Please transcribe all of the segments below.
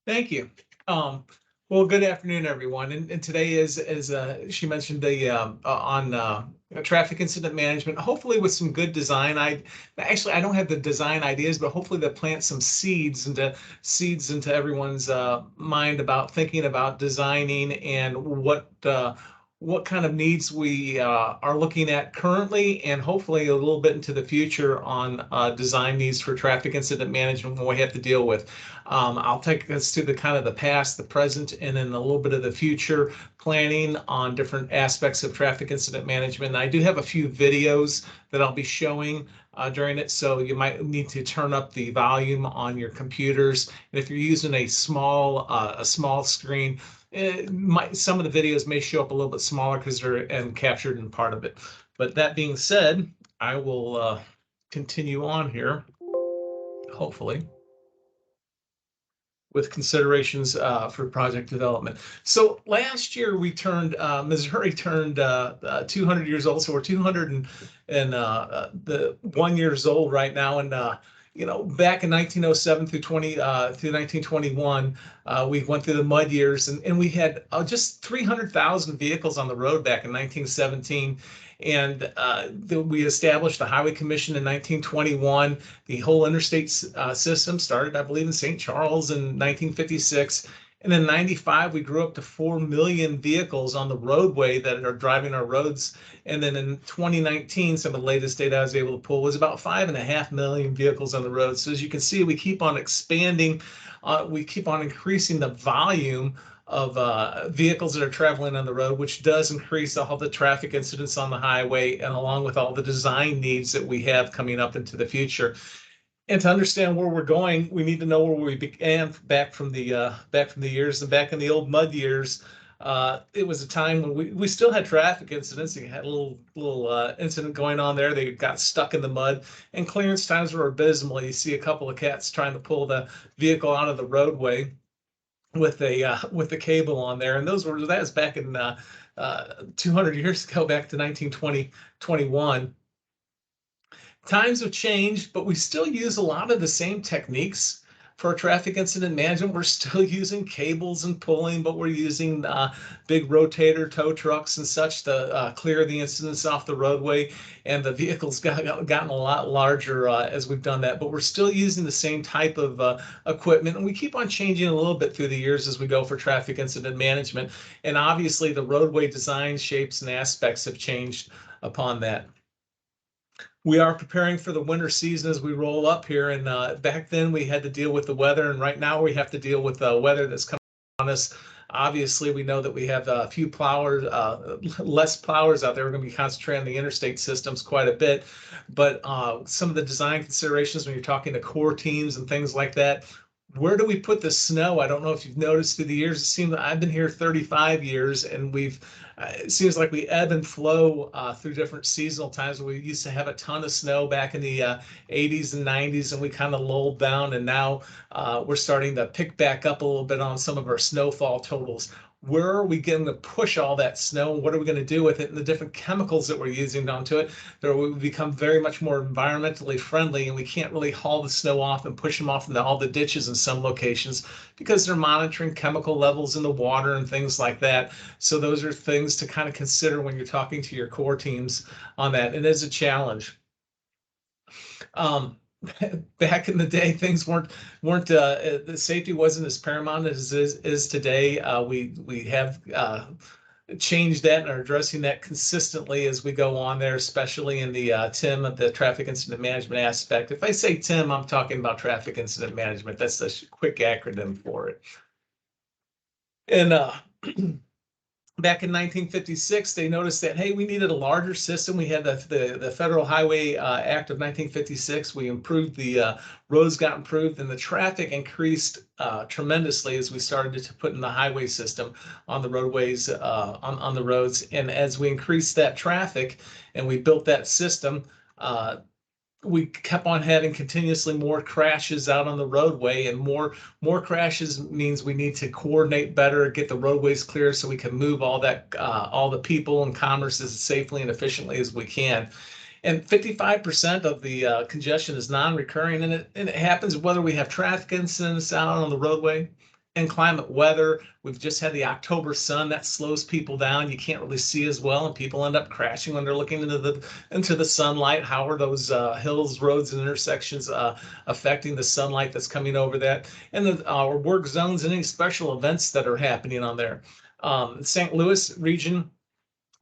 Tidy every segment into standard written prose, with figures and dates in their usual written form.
Thank you. Um, well, good afternoon, everyone. And today is, as she mentioned, the on traffic incident management. Hopefully, with some good design. I don't have the design ideas, but hopefully, that plant some seeds into everyone's mind about thinking about designing and what kind of needs we are looking at currently, and hopefully a little bit into the future on design needs for traffic incident management, what we have to deal with. I'll take us to the kind of the past, the present, and then a little bit of the future planning on different aspects of traffic incident management. And I do have a few videos that I'll be showing during it, so you might need to turn up the volume on your computers. And if you're using a small screen, some of the videos may show up a little bit smaller because they're captured in part of it. But that being said, I will continue on here, hopefully, with considerations for project development. So last year Missouri turned 200 years old. So we're 200 and the 1 years old right now. And back in 1907 through 1921, we went through the mud years, and we had just 300,000 vehicles on the road back in 1917. And we established the Highway Commission in 1921. The whole interstate system started, I believe, in St. Charles in 1956. And in 95, we grew up to 4 million vehicles on the roadway that are driving our roads. And then in 2019, some of the latest data I was able to pull was about 5.5 million vehicles on the road. So as you can see, we keep on expanding, we keep on increasing the volume of vehicles that are traveling on the road, which does increase all the traffic incidents on the highway, and along with all the design needs that we have coming up into the future. And to understand where we're going, we need to know where we began back from the years and back in the old mud years. It was a time when we still had traffic incidents. You had a little incident going on there. They got stuck in the mud, and clearance times were abysmal. You see a couple of cats trying to pull the vehicle out of the roadway with the cable on there, and that was back in 200 years ago, back to 1920, 21. Times have changed, but we still use a lot of the same techniques for traffic incident management. We're still using cables and pulling, but we're using big rotator tow trucks and such to clear the incidents off the roadway. And the vehicles gotten a lot larger as we've done that, but we're still using the same type of equipment. And we keep on changing a little bit through the years as we go for traffic incident management. And obviously the roadway design shapes and aspects have changed upon that. We are preparing for the winter season as we roll up here. And back then we had to deal with the weather, and right now we have to deal with the weather that's coming on us. Obviously, we know that we have a few plowers, less plowers out there. We're going to be concentrating on the interstate systems quite a bit. But some of the design considerations when you're talking to core teams and things like that, where do we put the snow? I don't know if you've noticed through the years. It seems that I've been here 35 years, and it seems like we ebb and flow through different seasonal times. We used to have a ton of snow back in the 80s and 90s, and we kind of lulled down, and now we're starting to pick back up a little bit on some of our snowfall totals. Where are we going to push all that snow? What are we going to do with it, and the different chemicals that we're using onto it? There will become very much more environmentally friendly, and we can't really haul the snow off and push them off into all the ditches in some locations because they're monitoring chemical levels in the water and things like that. So those are things to kind of consider when you're talking to your core teams on that. It is a challenge. Um, Back in the day, things weren't the safety wasn't as paramount as is today. We have changed that and are addressing that consistently as we go on there, especially in the TIM, the traffic incident management aspect. If I say TIM, I'm talking about traffic incident management. That's a quick acronym for it. And back in 1956, they noticed that, hey, we needed a larger system. We had the Federal Highway Act of 1956. We improved the roads got improved, and the traffic increased tremendously as we started to put in the highway system on the roadways, on the roads. And as we increased that traffic and we built that system, we kept on having continuously more crashes out on the roadway, and more crashes means we need to coordinate better, get the roadways clear so we can move all the people and commerce as safely and efficiently as we can. And 55% of the congestion is non-recurring, and it happens whether we have traffic incidents out on the roadway. inclement weather. We've just had the October sun that slows people down. You can't really see as well, and people end up crashing when they're looking into the sunlight. How are those hills, roads, and intersections affecting the sunlight that's coming over that? And our work zones and any special events that are happening on there. St. Louis region,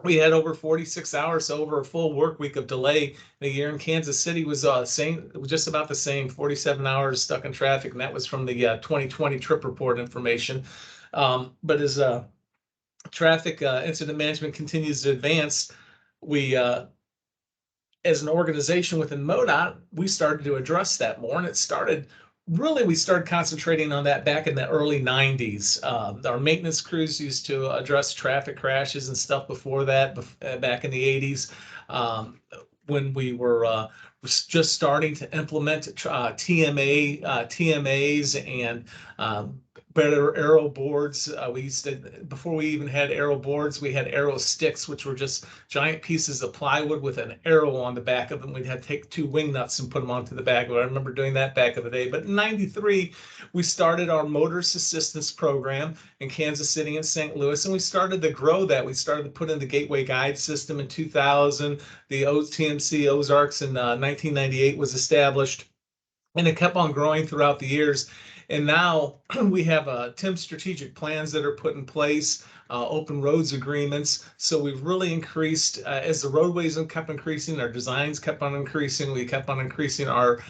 we had over 46 hours, so over a full work week of delay. The year in Kansas City was just about the same, 47 hours stuck in traffic, and that was from the 2020 trip report information. But as traffic incident management continues to advance, we as an organization within MoDOT, we started to address that more, and we started concentrating on that back in the early 90s. Our maintenance crews used to address traffic crashes and stuff before that, back in the 80s, when we were just starting to implement TMAs and better aero boards. Before we even had aero boards, we had aero sticks, which were just giant pieces of plywood with an arrow on the back of them. We'd have to take 2 wing nuts and put them onto the back of it. I remember doing that back in the day. But in '93, we started our motorist assistance program in Kansas City and St. Louis, and we started to grow that. We started to put in the Gateway Guide system in 2000. The TMC Ozarks in 1998 was established, and it kept on growing throughout the years. And now we have TIM strategic plans that are put in place, open roads agreements. So we've really increased, as the roadways kept increasing, our designs kept on increasing, we kept on increasing our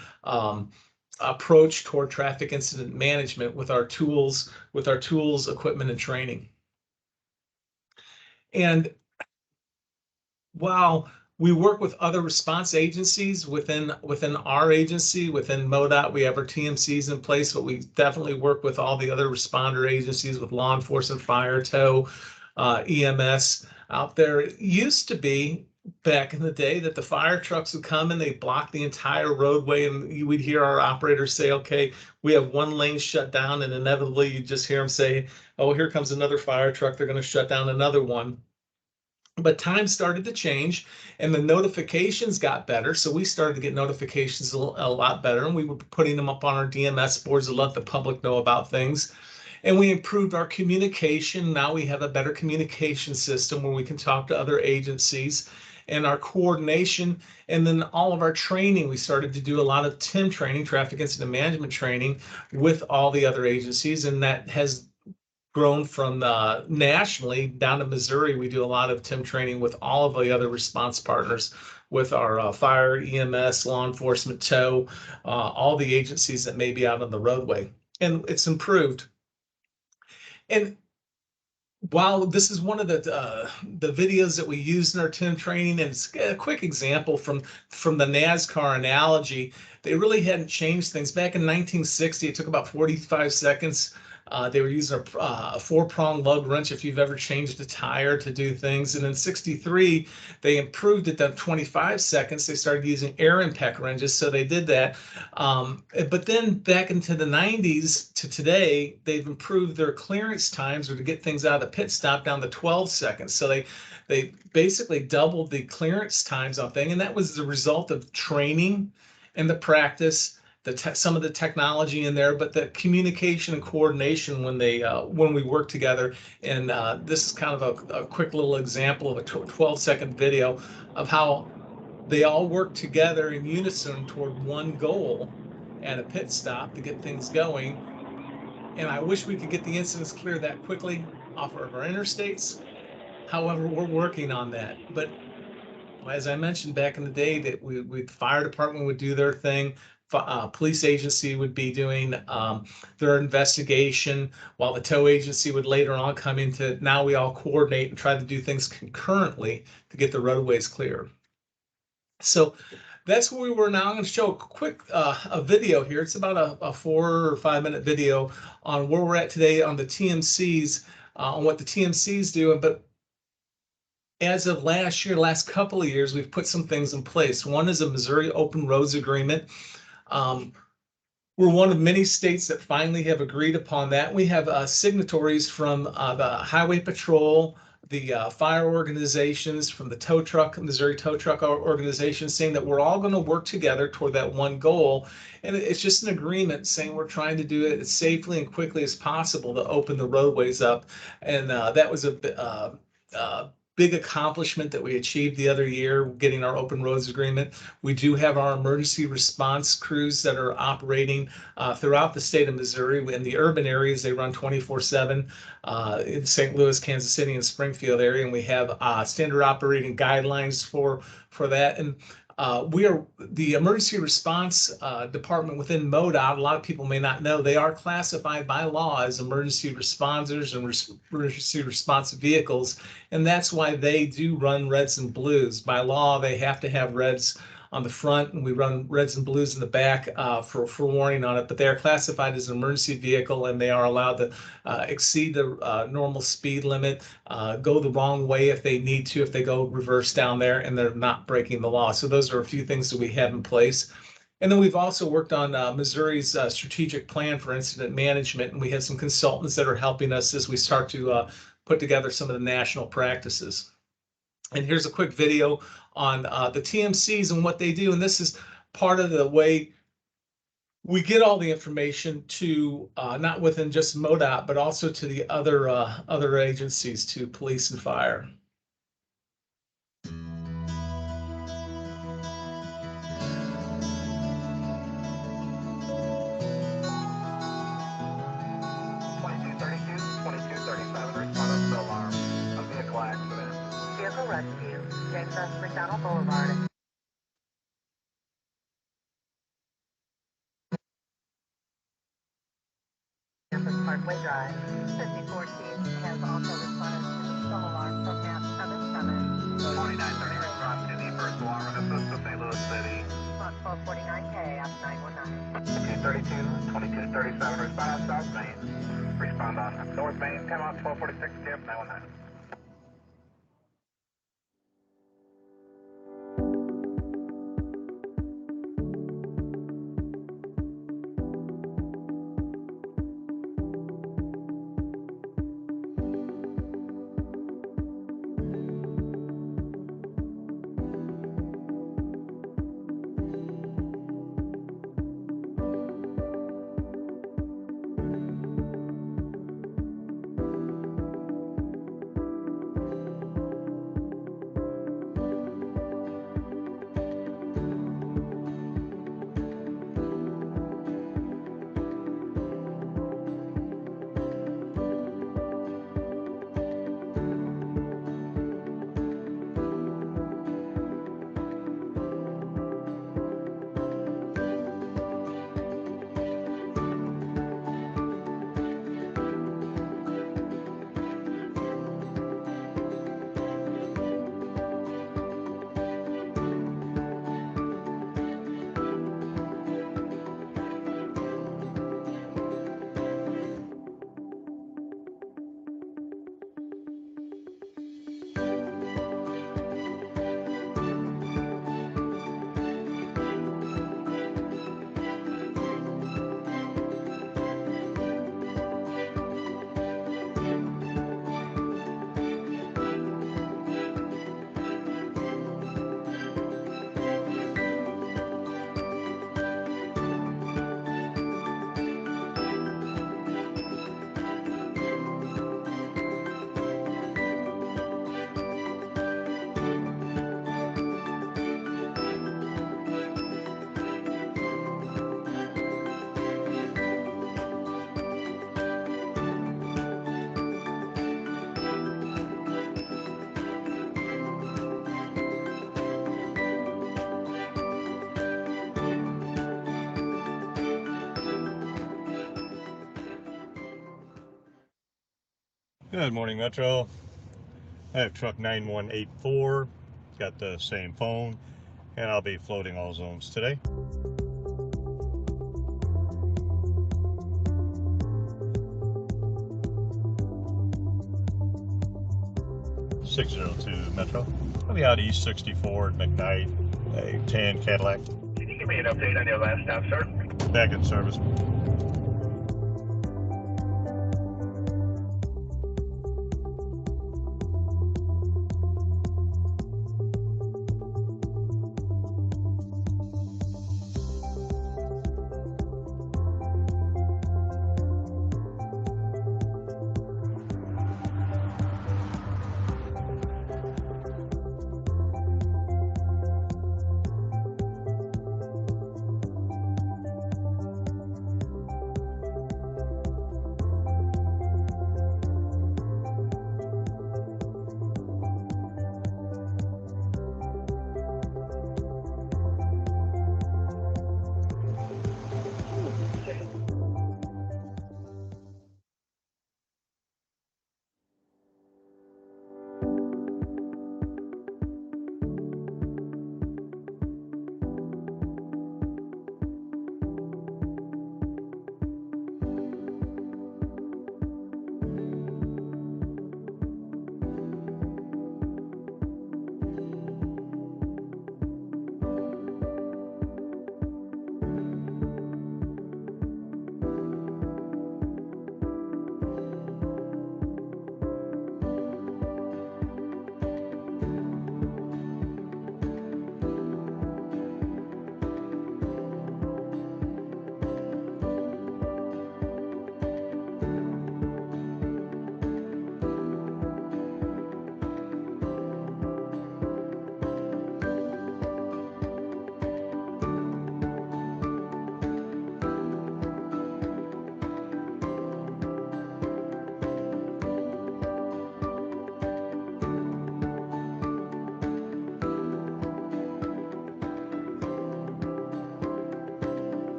approach toward traffic incident management with our tools, equipment, and training. And while we work with other response agencies within our agency, within MoDOT, we have our TMCs in place, but we definitely work with all the other responder agencies, with law enforcement, fire, tow, EMS out there. It used to be back in the day that the fire trucks would come and they block the entire roadway, and you would hear our operators say, okay, we have one lane shut down, and inevitably you just hear them say, oh, here comes another fire truck, they're going to shut down another one. But time started to change and the notifications got better. So we started to get notifications a lot better, and we were putting them up on our DMS boards to let the public know about things. And we improved our communication. Now we have a better communication system where we can talk to other agencies, and our coordination, and then all of our training. We started to do a lot of TIM training, traffic incident management training, with all the other agencies, and that has grown from nationally down to Missouri. We do a lot of TIM training with all of the other response partners, with our fire, EMS, law enforcement, tow, all the agencies that may be out on the roadway. And it's improved. And while this is one of the videos that we use in our TIM training, and it's a quick example from the NASCAR analogy, they really hadn't changed things. Back in 1960, it took about 45 seconds. They were using a 4-prong lug wrench if you've ever changed a tire to do things. And in '63, they improved it to 25 seconds. They started using air impact wrenches, so they did that. But then back into the 90s to today, they've improved their clearance times, or to get things out of the pit stop, down to 12 seconds. So they basically doubled the clearance times on thing, and that was the result of training and the practice, some of the technology in there, but the communication and coordination when we work together. And this is kind of a quick little example of a 12-second video of how they all work together in unison toward one goal at a pit stop to get things going. And I wish we could get the incidents clear that quickly off of our interstates. However, we're working on that. But as I mentioned back in the day, that the fire department would do their thing. Police agency would be doing their investigation, while the tow agency would later on come into. Now we all coordinate and try to do things concurrently to get the roadways clear. So that's where we were. Now I'm going to show a quick a video here. It's about a 4 or 5 minute video on where we're at today on the TMCs, on what the TMCs do. But as of last year, last couple of years, we've put some things in place. One is a Missouri Open Roads Agreement. We're one of many states that finally have agreed upon that. We have signatories from the Highway Patrol, the fire organizations, from the tow truck, Missouri Tow Truck Organization, saying that we're all going to work together toward that one goal. And it's just an agreement saying we're trying to do it as safely and quickly as possible to open the roadways up. And that was a big accomplishment that we achieved the other year, getting our open roads agreement. We do have our emergency response crews that are operating throughout the state of Missouri. In the urban areas, they run 24/7 in St. Louis, Kansas City, and Springfield area, and we have standard operating guidelines for that. And we are the emergency response department within MoDOT. A lot of people may not know they are classified by law as emergency responders and emergency response vehicles, and that's why they do run reds and blues. By law, they have to have reds on the front, and we run reds and blues in the back for warning on it. But they are classified as an emergency vehicle, and they are allowed to exceed the normal speed limit, go the wrong way if they need to, if they go reverse down there, and they're not breaking the law. So those are a few things that we have in place. And then we've also worked on Missouri's strategic plan for incident management, and we have some consultants that are helping us as we start to put together some of the national practices. And here's a quick video on the TMCs and what they do. And this is part of the way we get all the information to not within just MoDOT, but also to the other agencies, to police and fire. Vehicle rescue, James S. McDonald Boulevard. Campus Parkway Drive. 5014 has also responded to the stall alarm from map 77. 2930 response to the first alarm in assist to St. Louis City. Response 1249K after 919. 232, 2237, respond on South Main. Respond on North Main, come out 1246, KF 919. Good morning, Metro. I have truck 9184. It's got the same phone, and I'll be floating all zones today. .602 Metro. I'll be out East 64 at McKnight, a tan Cadillac. Can you give me an update on your last stop, sir? Back in service.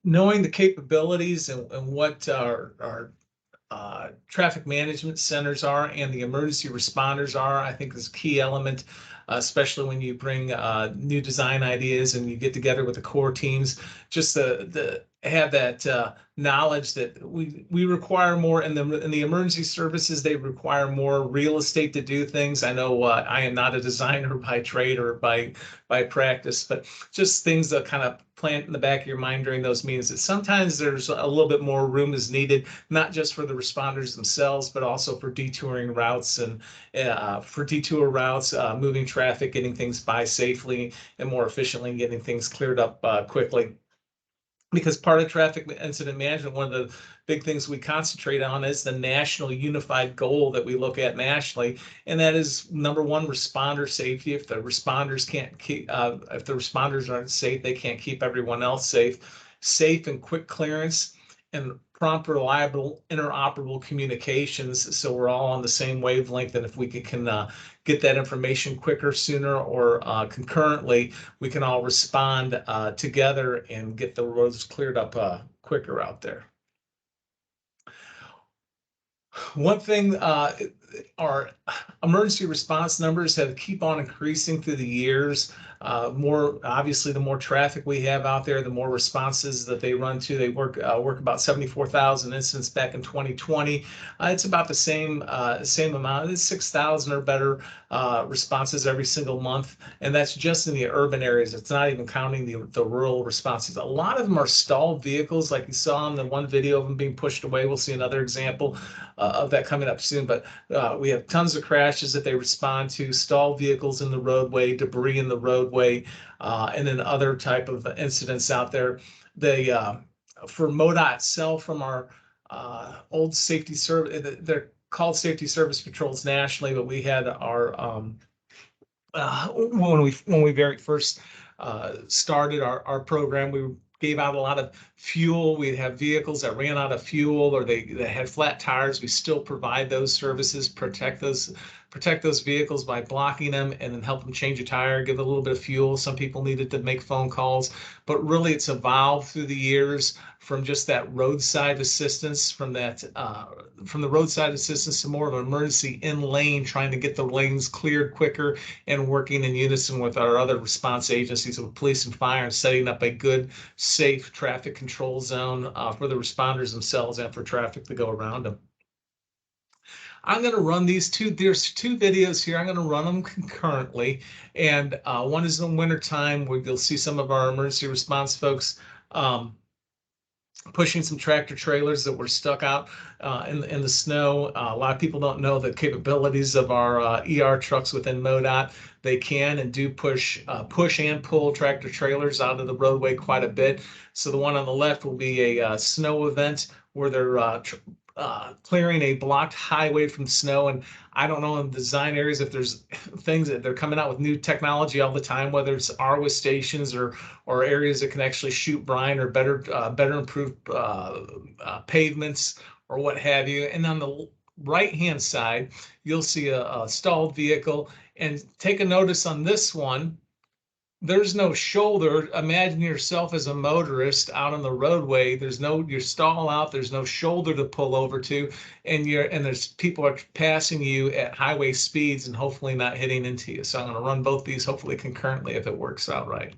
knowing the capabilities and what our traffic management centers are and the emergency responders are, I think is a key element, especially when you bring new design ideas and you get together with the core teams, just the have that knowledge that we require more in the emergency services. They require more real estate to do things. I know I am not a designer by trade or by practice, but just things that kind of plant in the back of your mind during those meetings, that sometimes there's a little bit more room is needed, not just for the responders themselves, but also for detouring routes and for detour routes, moving traffic, getting things by safely and more efficiently, and getting things cleared up quickly. Because part of traffic incident management, one of the big things we concentrate on is the national unified goal that we look at nationally, and that is number one, responder safety. If the responders can't keep, if the responders aren't safe, they can't keep everyone else safe. Safe and quick clearance, and prompt, reliable, interoperable communications, so we're all on the same wavelength. And if we can get that information quicker, sooner, or concurrently, we can all respond together and get the roads cleared up quicker out there. One thing, our emergency response numbers have keep on increasing through the years. More obviously, the more traffic we have out there, the more responses that they run to. They work about 74,000 incidents back in 2020. It's about the same amount. It's 6,000 or better responses every single month, and that's just in the urban areas. It's not even counting the rural responses. A lot of them are stalled vehicles, like you saw in the one video of them being pushed away. We'll see another example of that coming up soon. But we have tons of crashes that they respond to, stalled vehicles in the roadway, debris in the roadway, and then other type of incidents out there. They for MoDOT itself, from our old safety service, they're called safety service patrols nationally, but we had our when we very first started our program, we gave out a lot of fuel. We'd have vehicles that ran out of fuel or they had flat tires. We still provide those services, protect those vehicles by blocking them and then help them change a tire, give a little bit of fuel. Some people needed to make phone calls, but really it's evolved through the years from just that roadside assistance, from the roadside assistance to more of an emergency in lane, trying to get the lanes cleared quicker and working in unison with our other response agencies of police and fire, and setting up a good, safe traffic control zone for the responders themselves and for traffic to go around them. I'm going to run these there's two videos here. I'm going to run them concurrently. And one is in the wintertime, where you'll see some of our emergency response folks pushing some tractor trailers that were stuck out in the snow. A lot of people don't know the capabilities of our ER trucks within MoDOT. They can and do push and pull tractor trailers out of the roadway quite a bit. So the one on the left will be a snow event where they're clearing a blocked highway from snow. And I don't know in design areas if there's things that they're coming out with new technology all the time, whether it's ARWA stations or areas that can actually shoot brine or better improved pavements or what have you. And on the right hand side, you'll see a stalled vehicle. And take a notice on this one. There's no shoulder. Imagine yourself as a motorist out on the roadway. You're stall out. There's no shoulder to pull over to, and there's people are passing you at highway speeds and hopefully not hitting into you. So I'm going to run both these hopefully concurrently if it works out right.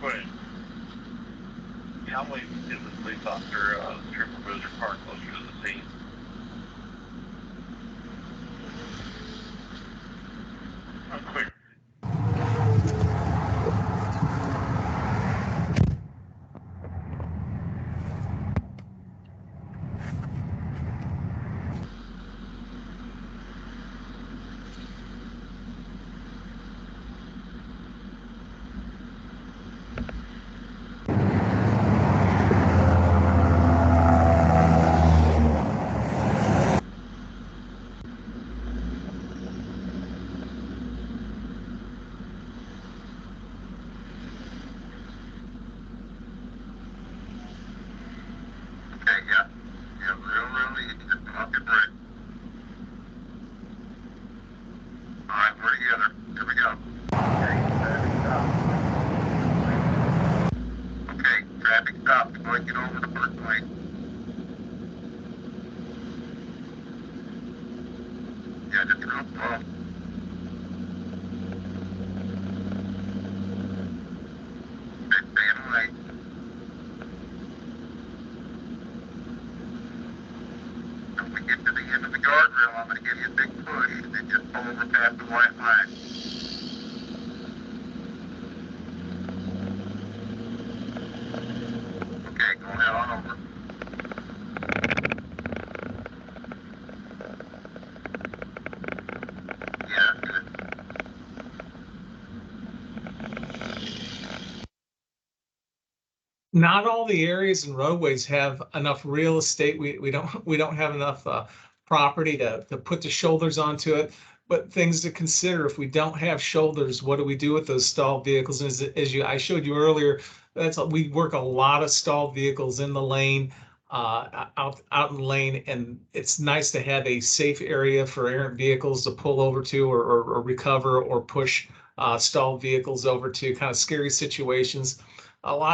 Go ahead. How many is the police officer triple cruiser car closer to the scene? Quick. traffic stops before you get over the first lane. Yeah, just real slow. Okay, stay in the lane. When we get to the end of the guardrail, I'm going to give you a big push, and then just pull over past the white line. Okay, going out on over. Yeah, that's good. Not all the areas and roadways have enough real estate. We don't have enough property to put the shoulders onto it. But things to consider: if we don't have shoulders, what do we do with those stalled vehicles? And as I showed you earlier, we work a lot of stalled vehicles in the lane, out in the lane, and it's nice to have a safe area for errant vehicles to pull over to, or recover or push stalled vehicles over to. Kind of scary situations.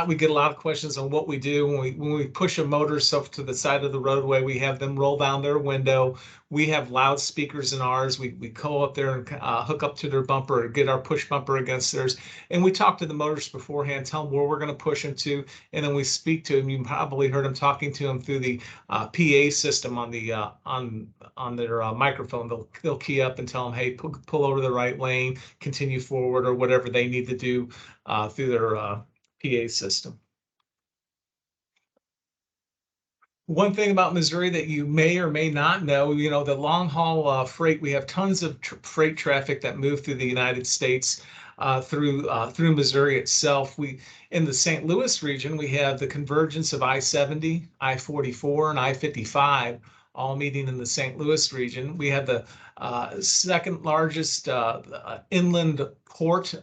We get a lot of questions on what we do when we push a motorist up to the side of the roadway. We have them roll down their window. We have loudspeakers in ours. We go up there and hook up to their bumper, or get our push bumper against theirs, and we talk to the motorist beforehand, tell them where we're going to push them to, and then we speak to them. You probably heard them talking to them through the PA system on the on their microphone. They'll key up and tell them, hey, pull over the right lane, continue forward, or whatever they need to do through their PA system. One thing about Missouri that you may or may not know, the long haul freight, we have tons of freight traffic that move through the United States through Missouri itself. In the St. Louis region, we have the convergence of I-70, I-44, and I-55 all meeting in the St. Louis region. We have the second largest inland port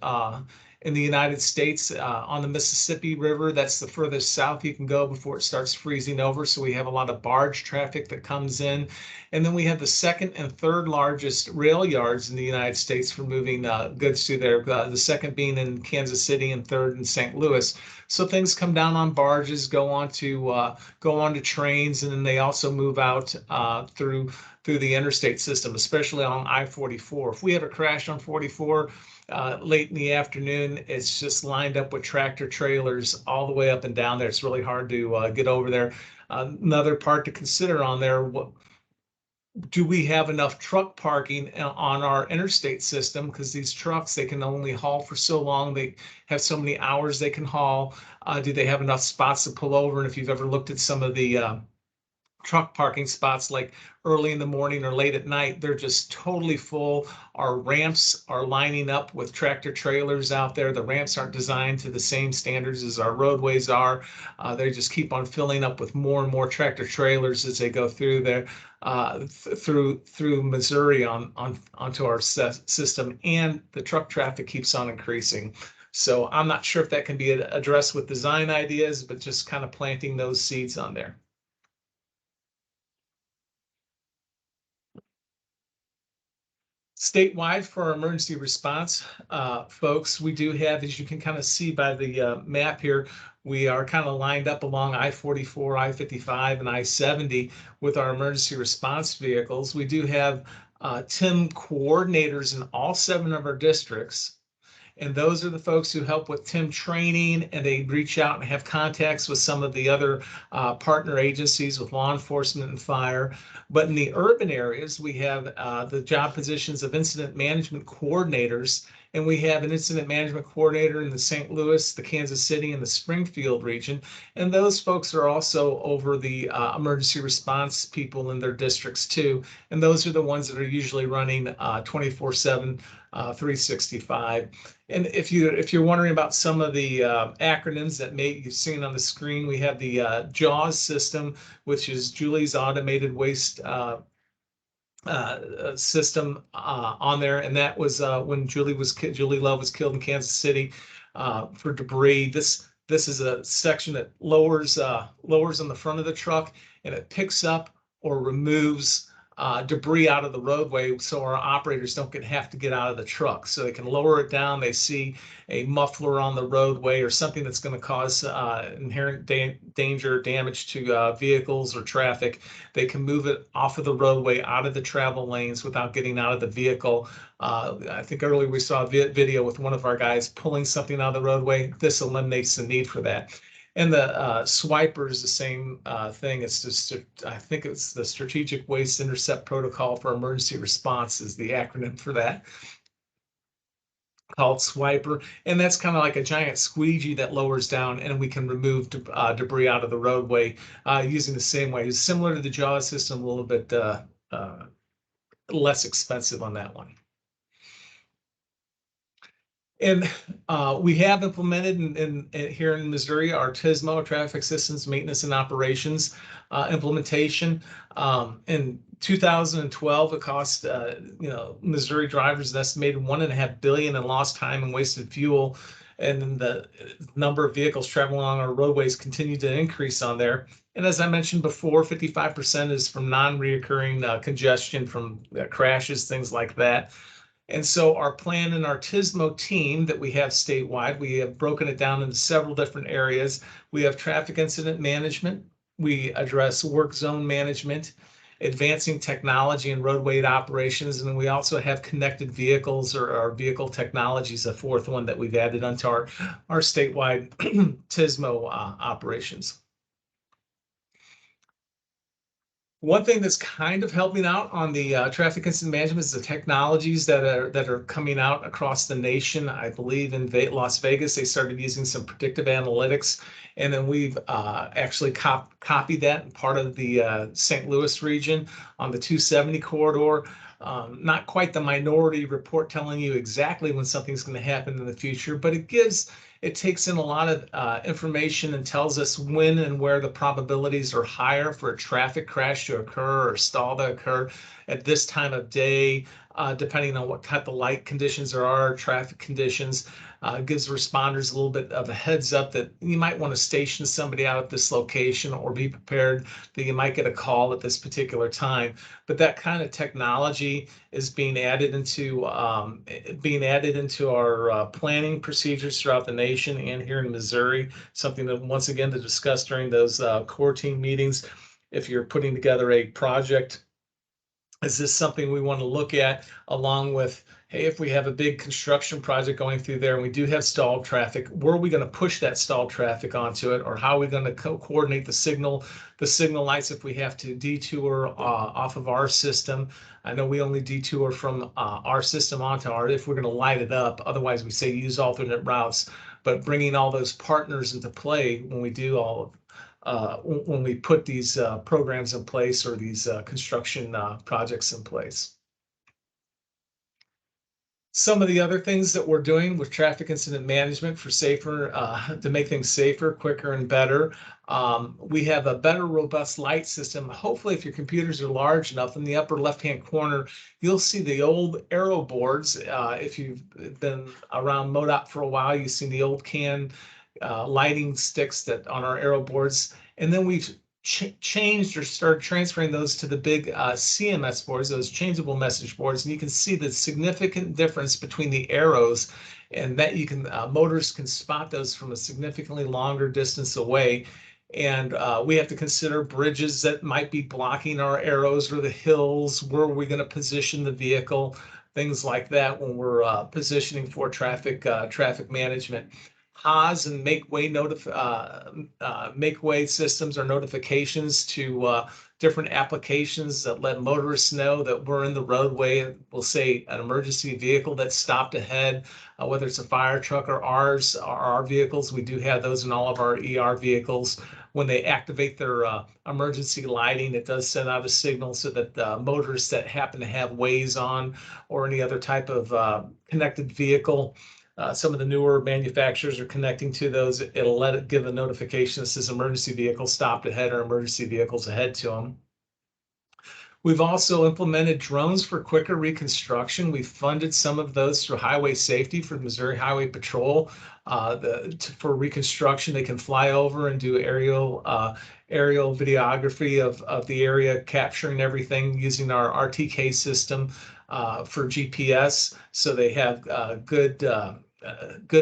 in the United States on the Mississippi River. That's the furthest south you can go before it starts freezing over. So we have a lot of barge traffic that comes in. And then we have the second and third largest rail yards in the United States for moving goods through there, the second being in Kansas City and third in St. Louis. So things come down on barges, go on to trains, and then they also move out through the interstate system, especially on I-44. If we have a crash on 44, late in the afternoon, it's just lined up with tractor trailers all the way up and down there. It's really hard to get over there. Another part to consider on there: do we have enough truck parking on our interstate system? Because these trucks, they can only haul for so long. They have so many hours they can haul. Do they have enough spots to pull over? And if you've ever looked at some of the truck parking spots, like early in the morning or late at night, they're just totally full. Our ramps are lining up with tractor trailers out there. The ramps aren't designed to the same standards as our roadways are. They just keep on filling up with more and more tractor trailers as they go through there, through Missouri onto our system, and the truck traffic keeps on increasing. So I'm not sure if that can be addressed with design ideas, but just kind of planting those seeds on there. Statewide, for our emergency response folks, we do have, as you can kind of see by the map here, we are kind of lined up along I-44, I-55, and I-70 with our emergency response vehicles. We do have TIM coordinators in all 7 of our districts. And those are the folks who help with TIM training, and they reach out and have contacts with some of the other partner agencies with law enforcement and fire. But in the urban areas, we have the job positions of incident management coordinators, and we have an incident management coordinator in the St. Louis, the Kansas City, and the Springfield region. And those folks are also over the emergency response people in their districts too. And those are the ones that are usually running 24/7, 365. And if you're wondering about some of the acronyms that you've seen on the screen, we have the JAWS system, which is Julie's Automated Waste system on there, and that was when Julie Love was killed in Kansas City for debris. This is a section that lowers on the front of the truck, and it picks up or removes debris out of the roadway so our operators don't have to get out of the truck. So they can lower it down. They see a muffler on the roadway or something that's going to cause inherent danger or damage to vehicles or traffic. They can move it off of the roadway, out of the travel lanes without getting out of the vehicle. I think earlier we saw a video with one of our guys pulling something out of the roadway. This eliminates the need for that. And the swiper is the same thing. It's just, I think it's the Strategic Waste Intercept Protocol for Emergency Response is the acronym for that, called swiper. And that's kind of like a giant squeegee that lowers down, and we can remove debris out of the roadway using the same way. It's similar to the JAWS system, a little bit less expensive on that one. And we have implemented here in Missouri our TSMO, Traffic Systems Maintenance and Operations implementation. In 2012, it cost Missouri drivers an estimated $1.5 billion in lost time and wasted fuel. And then the number of vehicles traveling along our roadways continue to increase on there. And as I mentioned before, 55% is from non-reoccurring congestion from crashes, things like that. And so our plan in our TSMO team that we have statewide, we have broken it down into several different areas. We have traffic incident management. We address work zone management, advancing technology and roadway operations. And then we also have connected vehicles or vehicle technologies, a fourth one that we've added onto our statewide TSMO operations. One thing that's kind of helping out on the traffic incident management is the technologies that are coming out across the nation. I believe in Las Vegas, they started using some predictive analytics, and then we've actually copied that in part of the St. Louis region on the 270 corridor. Not quite the Minority Report telling you exactly when something's going to happen in the future, but it takes in a lot of information and tells us when and where the probabilities are higher for a traffic crash to occur or stall to occur at this time of day, depending on what type of light conditions there are, traffic conditions. Gives responders a little bit of a heads up that you might want to station somebody out at this location or be prepared that you might get a call at this particular time. But that kind of technology is being added into our planning procedures throughout the nation and here in Missouri. Something that, once again, to discuss during those core team meetings. If you're putting together a project, is this something we want to look at along with, hey, if we have a big construction project going through there and we do have stalled traffic, where are we going to push that stalled traffic onto it? Or how are we going to coordinate the signal lights if we have to detour off of our system? I know we only detour from our system onto our, if we're going to light it up. Otherwise, we say use alternate routes. But bringing all those partners into play when we do when we put these programs in place or these construction projects in place. Some of the other things that we're doing with traffic incident management for safer, to make things safer, quicker, and better. We have a better, robust light system. Hopefully, if your computers are large enough, in the upper left-hand corner, you'll see the old arrow boards. If you've been around MoDOT for a while, you've seen the old CAN lighting sticks that on our arrow boards. And then we've changed or started transferring those to the big CMS boards, those changeable message boards, and you can see the significant difference between the arrows, and that you can motorists can spot those from a significantly longer distance away. And we have to consider bridges that might be blocking our arrows or the hills. Where are we going to position the vehicle? Things like that when we're positioning for traffic management. HOS and make way systems or notifications to different applications that let motorists know that we're in the roadway. We'll say an emergency vehicle that stopped ahead, whether it's a fire truck or our vehicles. We do have those in all of our ER vehicles. When they activate their emergency lighting, it does send out a signal so that motorists that happen to have Waze on or any other type of connected vehicle, some of the newer manufacturers are connecting to those. It'll let it give a notification that says emergency vehicle stopped ahead or emergency vehicles ahead to them. We've also implemented drones for quicker reconstruction. We funded some of those through Highway Safety for Missouri Highway Patrol. For reconstruction, they can fly over and do aerial videography of the area, capturing everything using our RTK system for GPS. So they have good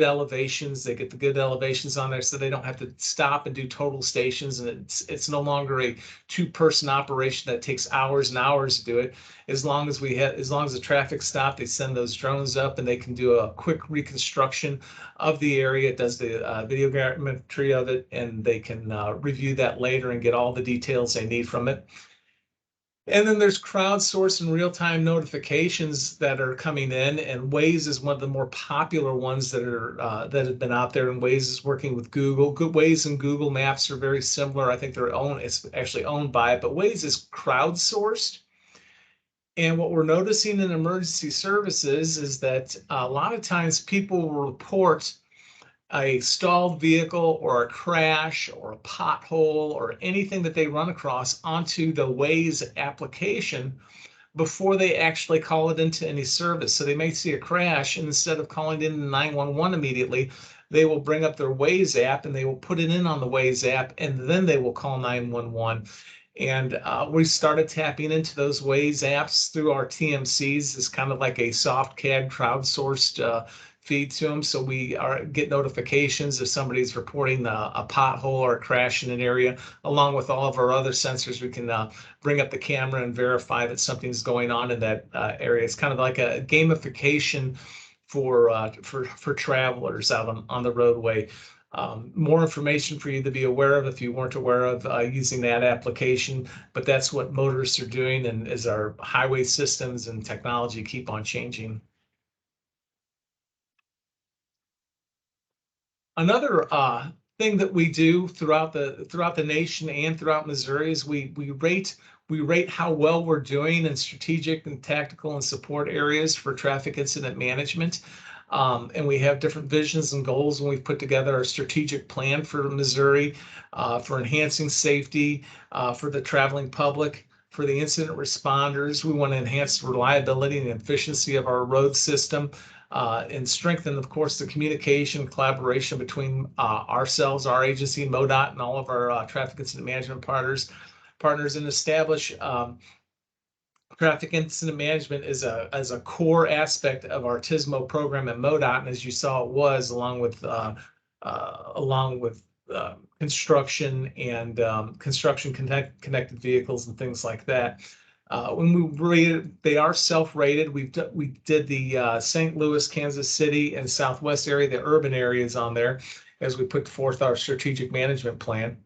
elevations. They get the good elevations on there, so they don't have to stop and do total stations. And it's no longer a two-person operation that takes hours and hours to do it. As long as the traffic stopped, they send those drones up and they can do a quick reconstruction of the area. It does the videogrammetry of it, and they can review that later and get all the details they need from it. And then there's crowdsourced and real-time notifications that are coming in, and Waze is one of the more popular ones that have been out there. And Waze is working with Google. Waze and Google Maps are very similar. I think it's actually owned by it, but Waze is crowdsourced. And what we're noticing in emergency services is that a lot of times people will report a stalled vehicle or a crash or a pothole or anything that they run across onto the Waze application before they actually call it into any service. So they may see a crash, and instead of calling in 911 immediately, they will bring up their Waze app and they will put it in on the Waze app, and then they will call 911. And we started tapping into those Waze apps through our TMCs. It's kind of like a soft CAD crowdsourced feed to them. So we get notifications if somebody's reporting a pothole or a crash in an area. Along with all of our other sensors, we can bring up the camera and verify that something's going on in that area. It's kind of like a gamification for travelers out on the roadway. More information for you to be aware of if you weren't aware of using that application, but that's what motorists are doing, and as our highway systems and technology keep on changing. Another thing that we do throughout the nation and throughout Missouri is we rate how well we're doing in strategic and tactical and support areas for traffic incident management. And we have different visions and goals when we've put together our strategic plan for Missouri, for enhancing safety, for the traveling public, for the incident responders. We want to enhance the reliability and efficiency of our road system, and strengthen, of course, the communication and collaboration between ourselves, our agency, MoDOT, and all of our traffic incident management partners, and establish traffic incident management as a core aspect of our TSMO program at MoDOT. And as you saw, it was along with construction and construction connected vehicles and things like that. When we rated, they are self-rated. We did the St. Louis, Kansas City, and Southwest area, the urban areas on there, as we put forth our strategic management plan.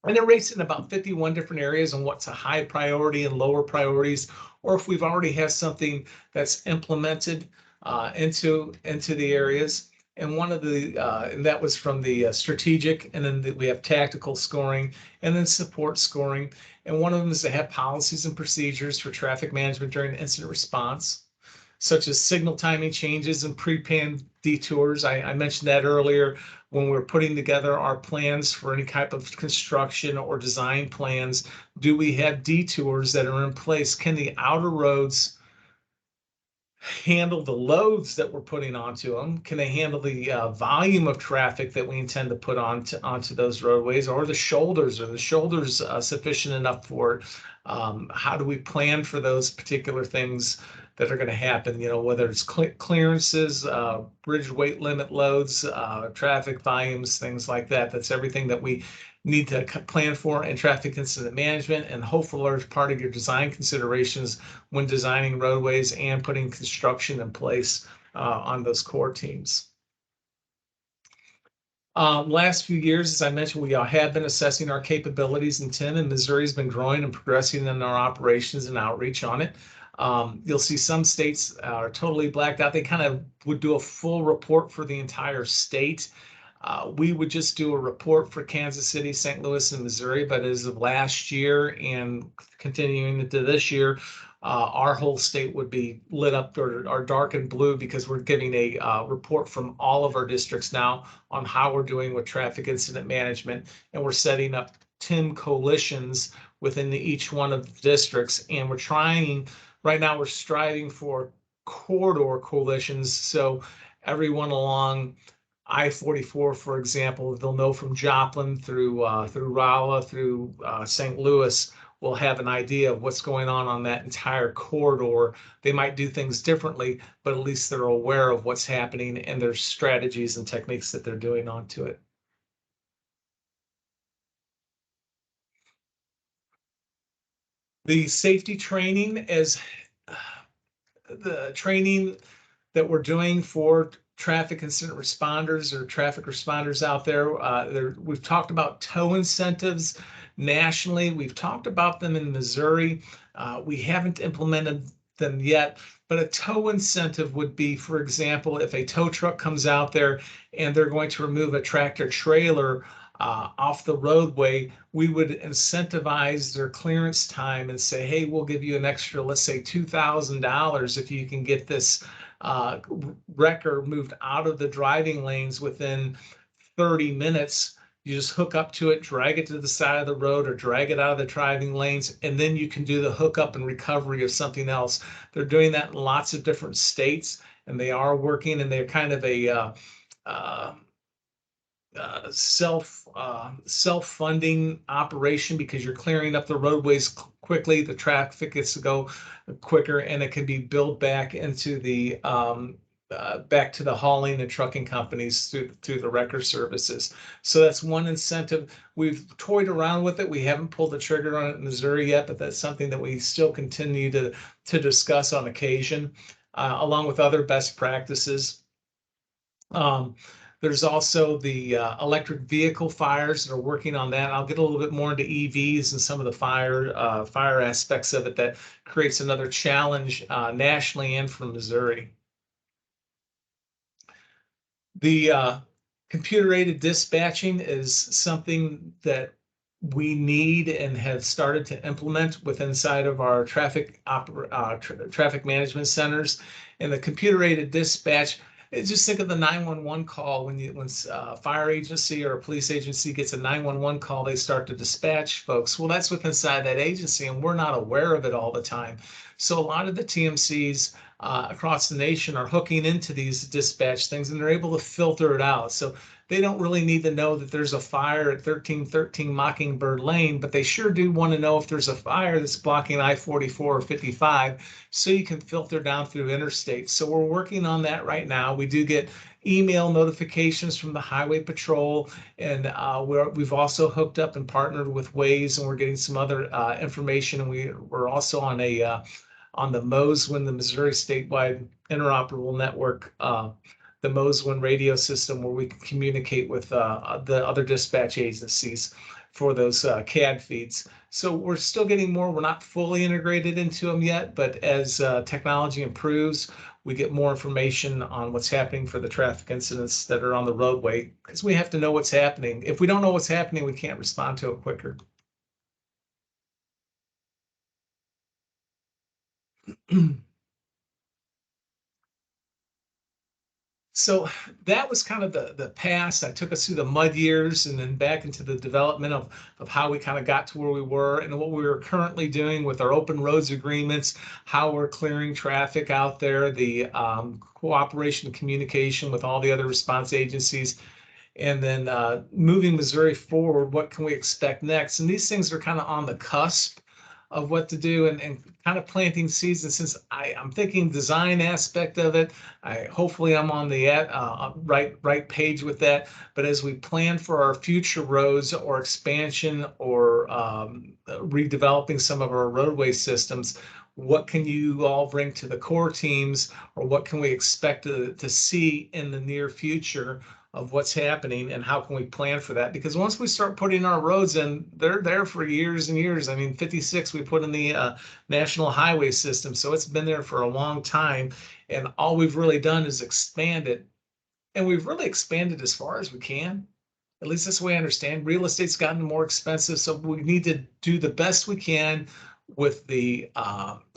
And it rates in about 51 different areas on what's a high priority and lower priorities, or if we've already have something that's implemented into the areas. And one of the and that was from the strategic, and then we have tactical scoring, and then support scoring. And one of them is to have policies and procedures for traffic management during incident response, such as signal timing changes and pre-planned detours. I mentioned that earlier when we're putting together our plans for any type of construction or design plans. Do we have detours that are in place? Can the outer roads handle the loads that we're putting onto them? Can they handle the volume of traffic that we intend to put onto those roadways? Or the shoulders? Are the shoulders sufficient enough for it? How do we plan for those particular things that are going to happen? You know, whether it's clearances, bridge weight limit loads, traffic volumes, things like that. That's everything that we need to plan for in traffic incident management, and hopefully large part of your design considerations when designing roadways and putting construction in place on those core teams. Last few years, as I mentioned, we have been assessing our capabilities in TIM, and Missouri's been growing and progressing in our operations and outreach on it. You'll see some states are totally blacked out. They kind of would do a full report for the entire state. We would just do a report for Kansas City, St. Louis, and Missouri, but as of last year and continuing into this year, our whole state would be lit up or dark and blue, because we're giving a report from all of our districts now on how we're doing with traffic incident management, and we're setting up TIM coalitions within each one of the districts. And we're trying, right now, we're striving for corridor coalitions. So everyone along I-44, for example, they'll know from Joplin through Rolla, through St. Louis, will have an idea of what's going on that entire corridor. They might do things differently, but at least they're aware of what's happening and their strategies and techniques that they're doing onto it. The safety training is the training that we're doing for traffic incident responders or traffic responders out there. We've talked about tow incentives nationally. We've talked about them in Missouri. We haven't implemented them yet, but a tow incentive would be, for example, if a tow truck comes out there and they're going to remove a tractor trailer off the roadway, we would incentivize their clearance time and say, hey, we'll give you an extra, let's say $2,000 if you can get this wrecker moved out of the driving lanes within 30 minutes. You just hook up to it, drag it to the side of the road or drag it out of the driving lanes, and then you can do the hookup and recovery of something else. They're doing that in lots of different states, and they are working, and they're kind of a self-funding operation because you're clearing up the roadways quickly, the traffic gets to go quicker, and it can be billed back into the back to the hauling and trucking companies through the wrecker services. So that's one incentive. We've toyed around with it. We haven't pulled the trigger on it in Missouri yet, but that's something that we still continue to discuss on occasion, along with other best practices. There's also the electric vehicle fires that are working on that. I'll get a little bit more into EVs and some of the fire aspects of it that creates another challenge nationally and for Missouri. The computer-aided dispatching is something that we need and have started to implement inside of our traffic management centers. And the computer-aided dispatch, just think of the 911 call when a fire agency or a police agency gets a 911 call, they start to dispatch folks. Well, that's within inside that agency, and we're not aware of it all the time. So a lot of the TMCs across the nation are hooking into these dispatch things, and they're able to filter it out. So they don't really need to know that there's a fire at 1313 Mockingbird Lane, but they sure do want to know if there's a fire that's blocking I-44 or 55, so you can filter down through interstate. So we're working on that right now. We do get email notifications from the Highway Patrol, and we've also hooked up and partnered with Waze, and we're getting some other information. And we're also on the MOSWIN, the Missouri Statewide Interoperable Network, the MOSWIN radio system, where we can communicate with the other dispatch agencies for those CAD feeds. So we're still getting more. We're not fully integrated into them yet, but as technology improves, we get more information on what's happening for the traffic incidents that are on the roadway, because we have to know what's happening. If we don't know what's happening, we can't respond to it quicker. So that was kind of the past. I took us through the mud years and then back into the development of how we kind of got to where we were and what we were currently doing with our open roads agreements, how we're clearing traffic out there, the cooperation and communication with all the other response agencies, and then moving Missouri forward, what can we expect next? And these things are kind of on the cusp of what to do and kind of planting seeds. And since I'm thinking design aspect of it, hopefully I'm on the right page with that. But as we plan for our future roads or expansion or redeveloping some of our roadway systems, what can you all bring to the core teams, or what can we expect to see in the near future of what's happening, and how can we plan for that? Because once we start putting our roads in, they're there for years and years. I mean, 56 we put in the national highway system, so it's been there for a long time, and all we've really done is expand it, and we've really expanded as far as we can. At least that's the way I understand. Real estate's gotten more expensive, so we need to do the best we can with the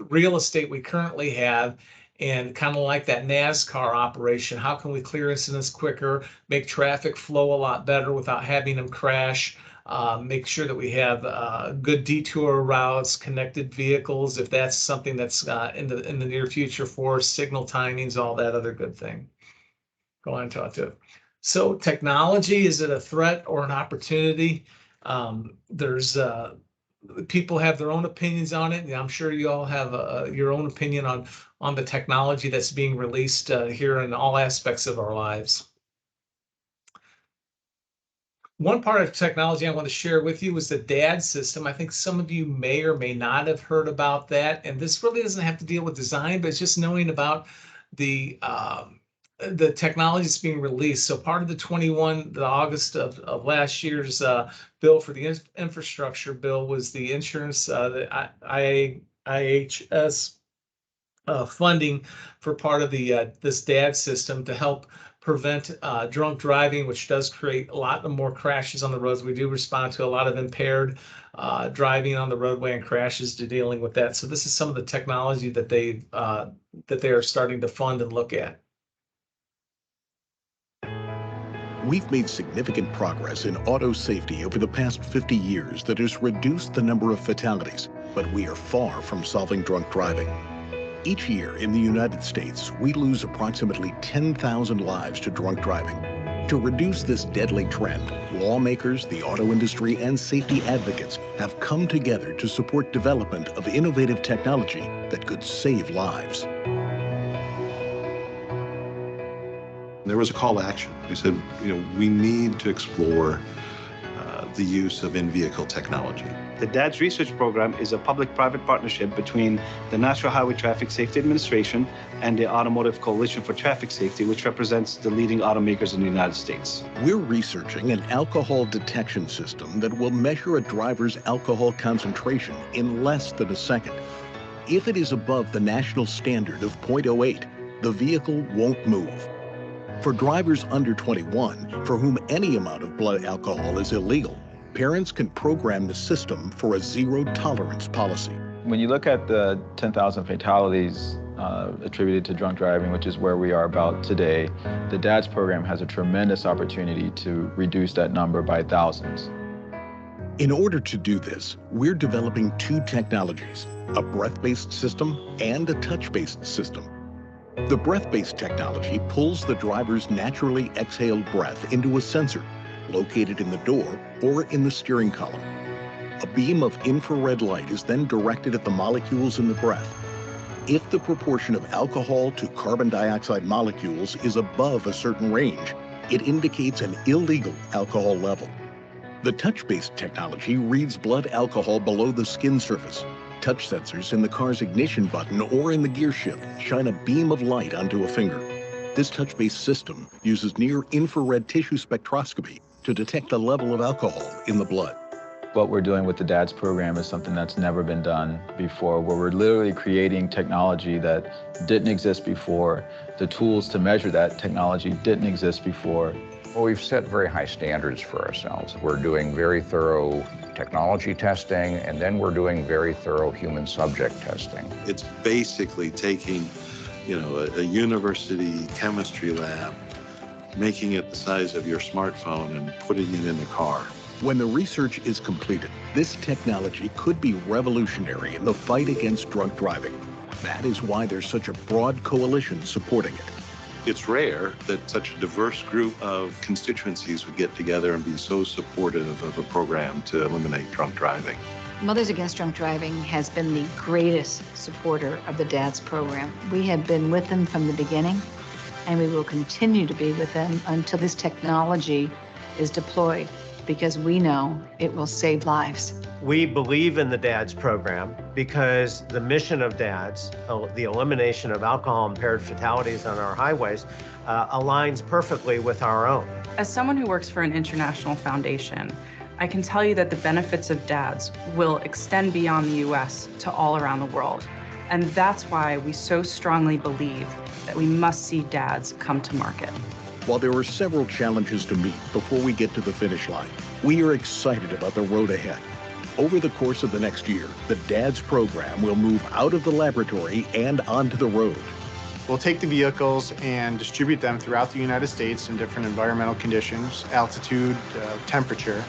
real estate we currently have. And kind of like that NASCAR operation, how can we clear incidents quicker, make traffic flow a lot better without having them crash, make sure that we have good detour routes, connected vehicles, if that's something that's in the near future for signal timings, all that other good thing. Go on and talk to it. So technology, is it a threat or an opportunity? There's people have their own opinions on it, and I'm sure you all have your own opinion on the technology that's being released here in all aspects of our lives. One part of technology I want to share with you is the DAD system. I think some of you may or may not have heard about that. And this really doesn't have to deal with design, but it's just knowing about the technology that's being released. So part of the August of last year's bill for the infrastructure bill was the insurance, the IHS funding for part of the this DAD system to help prevent drunk driving, which does create a lot more crashes on the roads. We do respond to a lot of impaired driving on the roadway and crashes to dealing with that. So this is some of the technology that they are starting to fund and look at. We've made significant progress in auto safety over the past 50 years that has reduced the number of fatalities, but we are far from solving drunk driving. Each year in the United States, we lose approximately 10,000 lives to drunk driving. To reduce this deadly trend, lawmakers, the auto industry, and safety advocates have come together to support development of innovative technology that could save lives. There was a call to action. We said, we need to explore the use of in-vehicle technology. The DADS research program is a public-private partnership between the National Highway Traffic Safety Administration and the Automotive Coalition for Traffic Safety, which represents the leading automakers in the United States. We're researching an alcohol detection system that will measure a driver's alcohol concentration in less than a second. If it is above the national standard of 0.08, the vehicle won't move. For drivers under 21, for whom any amount of blood alcohol is illegal, parents can program the system for a zero-tolerance policy. When you look at the 10,000 fatalities attributed to drunk driving, which is where we are about today, the DADS program has a tremendous opportunity to reduce that number by thousands. In order to do this, we're developing two technologies, a breath-based system and a touch-based system. The breath-based technology pulls the driver's naturally exhaled breath into a sensor located in the door or in the steering column. A beam of infrared light is then directed at the molecules in the breath. If the proportion of alcohol to carbon dioxide molecules is above a certain range, it indicates an illegal alcohol level. The touch-based technology reads blood alcohol below the skin surface. Touch sensors in the car's ignition button or in the gear shift shine a beam of light onto a finger. This touch-based system uses near-infrared tissue spectroscopy to detect the level of alcohol in the blood. What we're doing with the DADS program is something that's never been done before, where we're literally creating technology that didn't exist before. The tools to measure that technology didn't exist before. Well, we've set very high standards for ourselves. We're doing very thorough technology testing, and then we're doing very thorough human subject testing. It's basically taking, a university chemistry lab, making it the size of your smartphone and putting it in the car. When the research is completed, this technology could be revolutionary in the fight against drunk driving. That is why there's such a broad coalition supporting it. It's rare that such a diverse group of constituencies would get together and be so supportive of a program to eliminate drunk driving. Mothers Against Drunk Driving has been the greatest supporter of the DADS program. We have been with them from the beginning, and we will continue to be with them until this technology is deployed, because we know it will save lives. We believe in the DADS program because the mission of DADS, the elimination of alcohol-impaired fatalities on our highways, aligns perfectly with our own. As someone who works for an international foundation, I can tell you that the benefits of DADS will extend beyond the US to all around the world. And that's why we so strongly believe that we must see DADS come to market. While there are several challenges to meet before we get to the finish line, we are excited about the road ahead. Over the course of the next year, the DADS program will move out of the laboratory and onto the road. We'll take the vehicles and distribute them throughout the United States in different environmental conditions, altitude, temperature,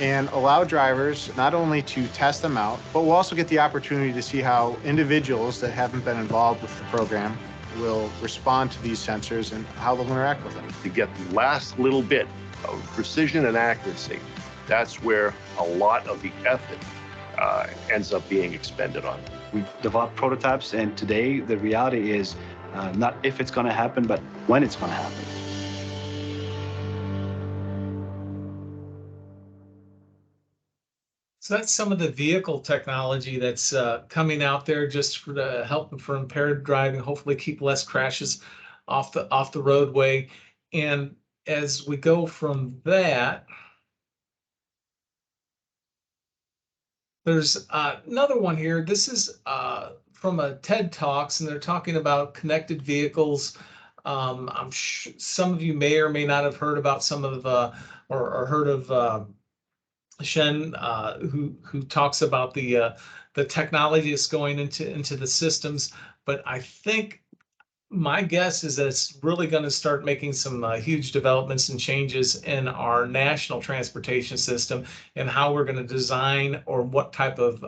and allow drivers not only to test them out, but we'll also get the opportunity to see how individuals that haven't been involved with the program will respond to these sensors and how they'll interact with them. To get the last little bit of precision and accuracy, that's where a lot of the effort ends up being expended on. We've developed prototypes, and today the reality is not if it's going to happen, but when it's going to happen. So that's some of the vehicle technology that's coming out there just for the help for impaired driving, hopefully keep less crashes off the roadway. And as we go from that, there's another one here. This is from a TED Talks, and they're talking about connected vehicles. I'm sure some of you may or may not have heard about some of or heard of Shen, who talks about the technology that's going into the systems. But I think my guess is that it's really going to start making some huge developments and changes in our national transportation system and how we're going to design or what type of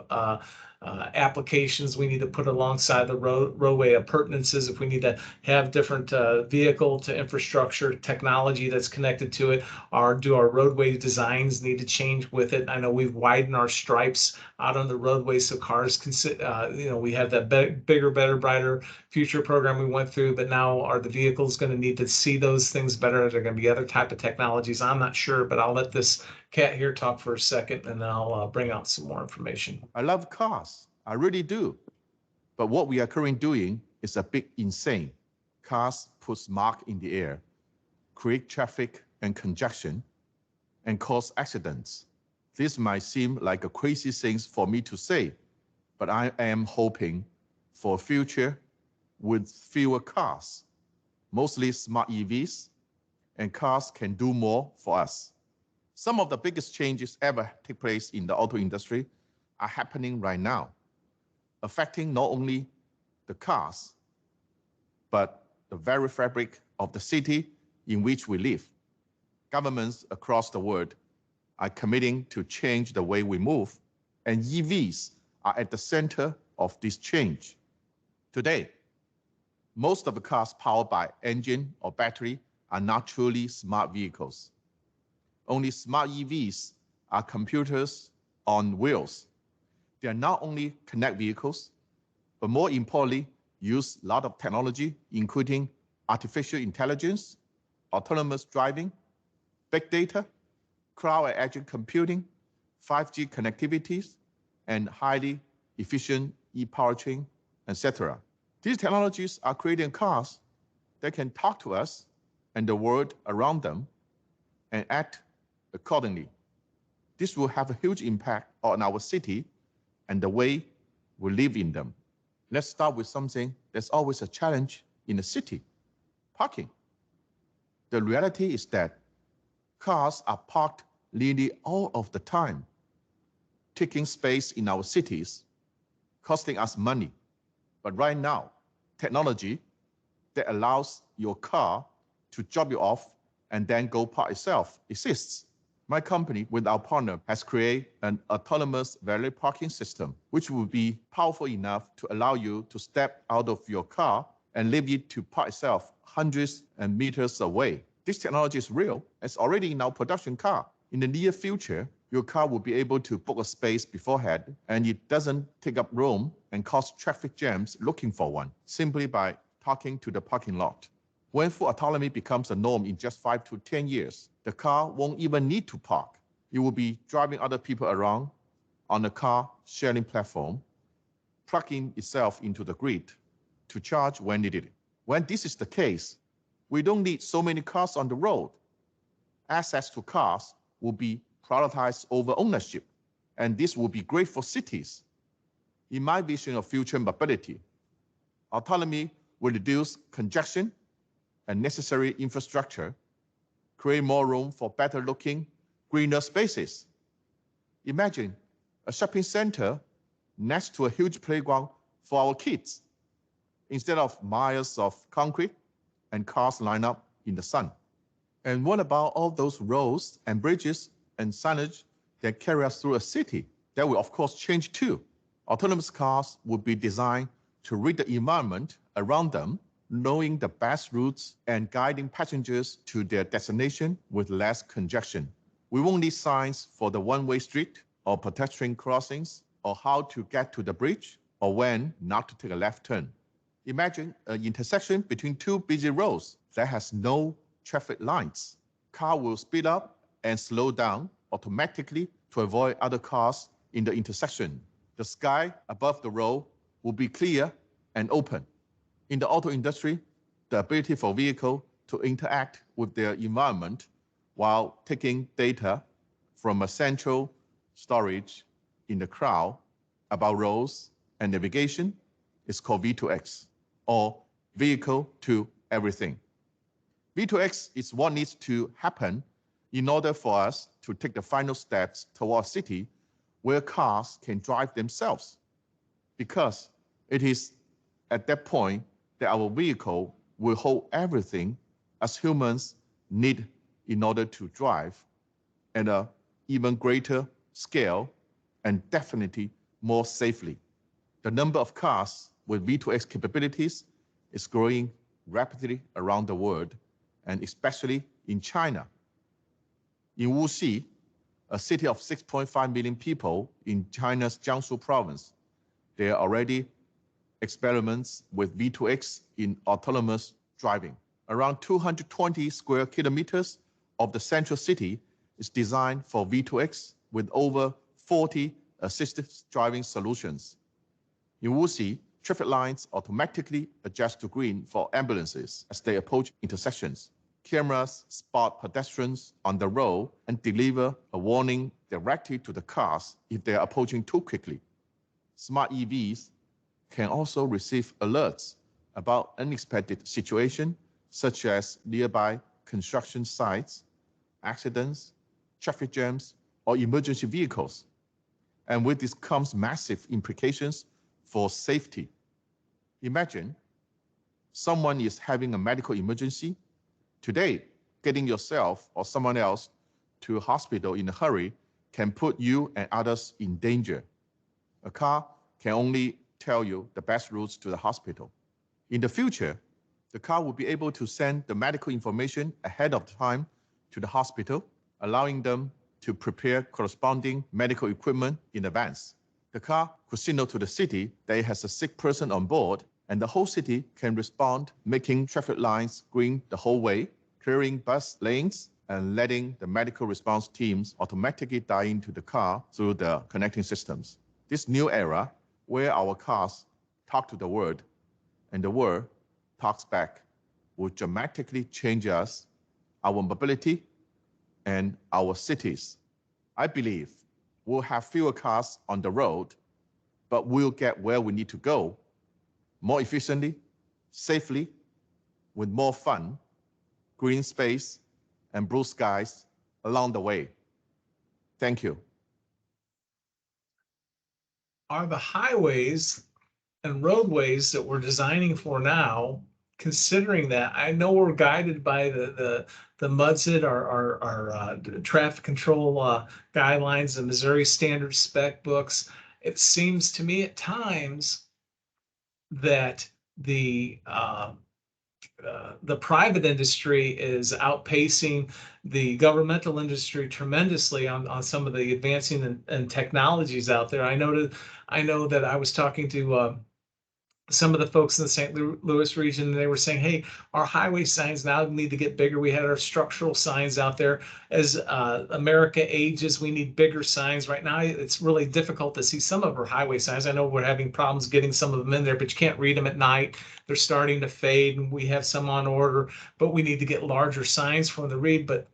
applications we need to put alongside the roadway appurtenances, if we need to have different vehicle to infrastructure technology that's connected to it, or do our roadway designs need to change with it? I know we've widened our stripes out on the roadway so cars can sit, we have that bigger, better, brighter future program we went through, but now are the vehicles going to need to see those things better? Are there going to be other type of technologies? I'm not sure, but I'll let this cat here talk for a second, and then I'll bring out some more information. I love cars. I really do. But what we are currently doing is a bit insane. Cars put smoke in the air, create traffic and congestion, and cause accidents. This might seem like a crazy thing for me to say, but I am hoping for a future with fewer cars, mostly smart EVs, and cars can do more for us. Some of the biggest changes ever take place in the auto industry are happening right now, affecting not only the cars, but the very fabric of the city in which we live. Governments across the world are committing to change the way we move, and EVs are at the center of this change. Today, most of the cars powered by engine or battery are not truly smart vehicles. Only smart EVs are computers on wheels. They are not only connect vehicles, but more importantly, use a lot of technology, including artificial intelligence, autonomous driving, big data, cloud and edge computing, 5G connectivities, and highly efficient e-powertrain, etc. These technologies are creating cars that can talk to us and the world around them and act accordingly. This will have a huge impact on our city and the way we live in them. Let's start with something that's always a challenge in a city: parking. The reality is that cars are parked nearly all of the time, taking space in our cities, costing us money. But right now, technology that allows your car to drop you off and then go park itself exists. My company, with our partner, has created an autonomous valet parking system, which will be powerful enough to allow you to step out of your car and leave it to park itself hundreds of meters away. This technology is real. It's already in our production car. In the near future, your car will be able to book a space beforehand, and it doesn't take up room and cause traffic jams looking for one, simply by talking to the parking lot. When full autonomy becomes a norm in just 5 to 10 years, the car won't even need to park. It will be driving other people around on a car sharing platform, plugging itself into the grid to charge when needed. When this is the case, we don't need so many cars on the road. Access to cars will be prioritized over ownership, and this will be great for cities. In my vision of future mobility, autonomy will reduce congestion and necessary infrastructure, create more room for better looking, greener spaces. Imagine a shopping center next to a huge playground for our kids, instead of miles of concrete and cars lined up in the sun. And what about all those roads and bridges and signage that carry us through a city. That will, of course, change too. Autonomous cars will be designed to read the environment around them, knowing the best routes and guiding passengers to their destination with less congestion. We won't need signs for the one-way street or pedestrian crossings or how to get to the bridge or when not to take a left turn. Imagine an intersection between two busy roads that has no traffic lights. Car will speed up and slow down automatically to avoid other cars in the intersection. The sky above the road will be clear and open. In the auto industry, the ability for vehicle to interact with their environment while taking data from a central storage in the cloud about roads and navigation is called V2X, or vehicle to everything. V2X is what needs to happen in order for us to take the final steps toward a city where cars can drive themselves, because it is at that point that our vehicle will hold everything as humans need in order to drive at an even greater scale and definitely more safely. The number of cars with V2X capabilities is growing rapidly around the world, and especially in China. In Wuxi, a city of 6.5 million people in China's Jiangsu province, there are already experiments with V2X in autonomous driving. Around 220 square kilometers of the central city is designed for V2X with over 40 assisted driving solutions. In Wuxi, traffic lights automatically adjust to green for ambulances as they approach intersections. Cameras spot pedestrians on the road and deliver a warning directly to the cars if they are approaching too quickly. Smart EVs can also receive alerts about unexpected situations such as nearby construction sites, accidents, traffic jams, or emergency vehicles. And with this comes massive implications for safety. Imagine someone is having a medical emergency. Today, getting yourself or someone else to a hospital in a hurry can put you and others in danger. A car can only tell you the best routes to the hospital. In the future, the car will be able to send the medical information ahead of time to the hospital, allowing them to prepare corresponding medical equipment in advance. The car could signal to the city that it has a sick person on board, and the whole city can respond, making traffic lines green the whole way, clearing bus lanes, and letting the medical response teams automatically dive into the car through the connecting systems. This new era, where our cars talk to the world and the world talks back, will dramatically change us, our mobility, and our cities. I believe we'll have fewer cars on the road, but we'll get where we need to go more efficiently, safely, with more fun, green space, and blue skies along the way. Thank you. Are the highways and roadways that we're designing for now, considering that? I know we're guided by the MUDSID, our traffic control guidelines, the Missouri Standard Spec books. It seems to me at times that the private industry is outpacing the governmental industry tremendously on some of the advancing and technologies out there. I know that I was talking to some of the folks in the St. Louis region, and they were saying, hey, our highway signs now need to get bigger. We had our structural signs out there. As America ages, we need bigger signs. Right now, it's really difficult to see some of our highway signs. I know we're having problems getting some of them in there, but you can't read them at night. They're starting to fade, and we have some on order, but we need to get larger signs for them to read. But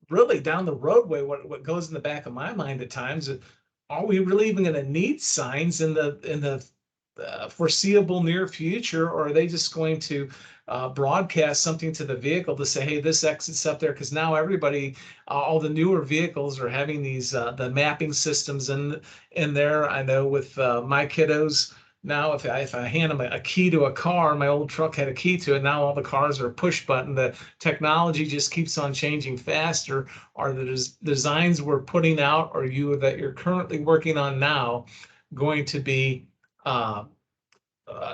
really, down the roadway, what goes in the back of my mind at times is, are we really even going to need signs in the foreseeable near future, or are they just going to broadcast something to the vehicle to say, hey, this exit's up there? Because now everybody, all the newer vehicles are having these the mapping systems in there. I know with my kiddos, Now, if I hand them a key to a car, my old truck had a key to it. Now all the cars are push button. The technology just keeps on changing faster. Are the designs we're putting out, or that you're currently working on now, going to be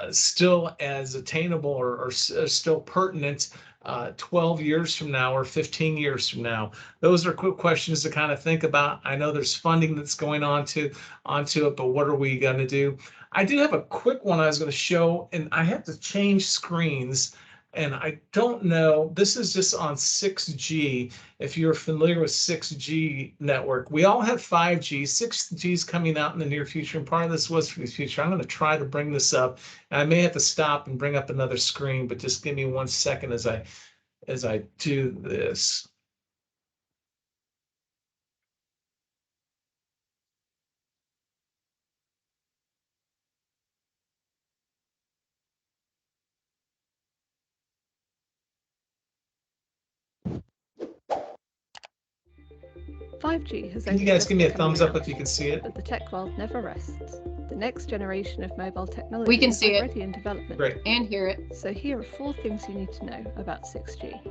still as attainable or still pertinent 12 years from now or 15 years from now? Those are quick questions to kind of think about. I know there's funding that's going onto it, but what are we going to do? I do have a quick one I was going to show, and I have to change screens. And I don't know, this is just on 6G. If you're familiar with 6G network, we all have 5G. 6G is coming out in the near future, and part of this was for the future. I'm going to try to bring this up, and I may have to stop and bring up another screen, but just give me 1 second as I do this. 5G has Can you guys give me a thumbs up if you can see it? But the tech world never rests. The next generation of mobile technology We can is see it. already in development. Great. And hear it. So here are 4 things you need to know about 6G.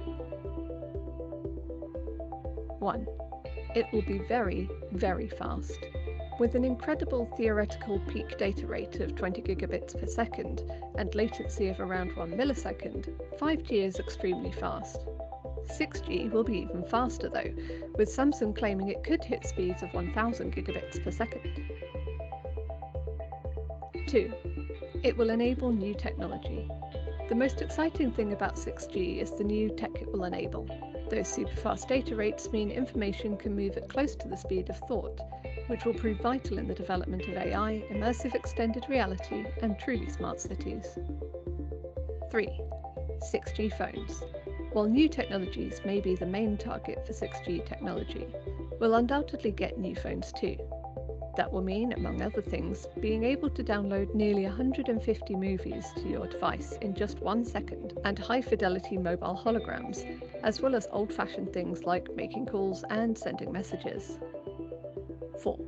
1. It will be very, very fast. With an incredible theoretical peak data rate of 20 gigabits per second and latency of around 1 millisecond, 5G is extremely fast. 6G will be even faster though, with Samsung claiming it could hit speeds of 1000 gigabits per second. 2. It will enable new technology. The most exciting thing about 6G is the new tech it will enable. Those super fast data rates mean information can move at close to the speed of thought, which will prove vital in the development of AI, immersive extended reality, and truly smart cities. 3. 6G phones. While new technologies may be the main target for 6G technology, we'll undoubtedly get new phones too. That will mean, among other things, being able to download nearly 150 movies to your device in just 1 second, and high-fidelity mobile holograms, as well as old-fashioned things like making calls and sending messages. 4.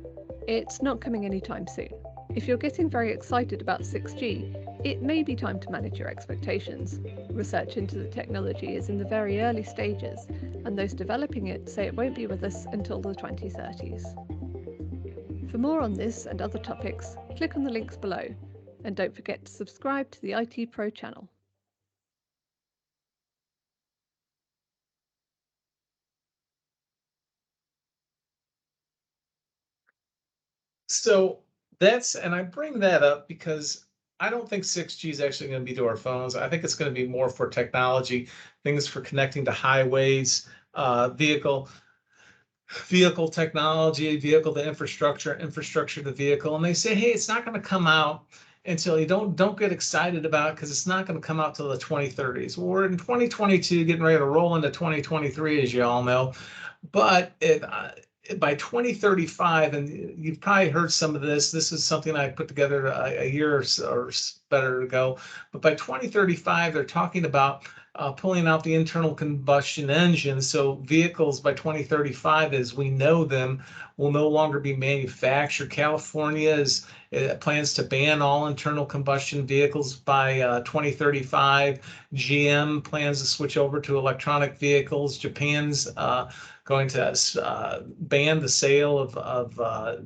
It's not coming anytime soon. If you're getting very excited about 6G, it may be time to manage your expectations. Research into the technology is in the very early stages, and those developing it say it won't be with us until the 2030s. For more on this and other topics, click on the links below, and don't forget to subscribe to the IT Pro channel. So and I bring that up because I don't think 6G is actually going to be to our phones. I think it's going to be more for technology, things for connecting to highways, vehicle technology, vehicle to infrastructure, infrastructure to vehicle. And they say, hey, it's not going to come out until you don't get excited about it because it's not going to come out till the 2030s. Well, we're in 2022, getting ready to roll into 2023, as you all know. But by 2035, and you've probably heard some of this, this is something I put together a year or better ago, but by 2035, they're talking about pulling out the internal combustion engine. So vehicles by 2035, as we know them, will no longer be manufactured. California plans to ban all internal combustion vehicles by 2035. GM plans to switch over to electronic vehicles. Japan's going to ban the sale of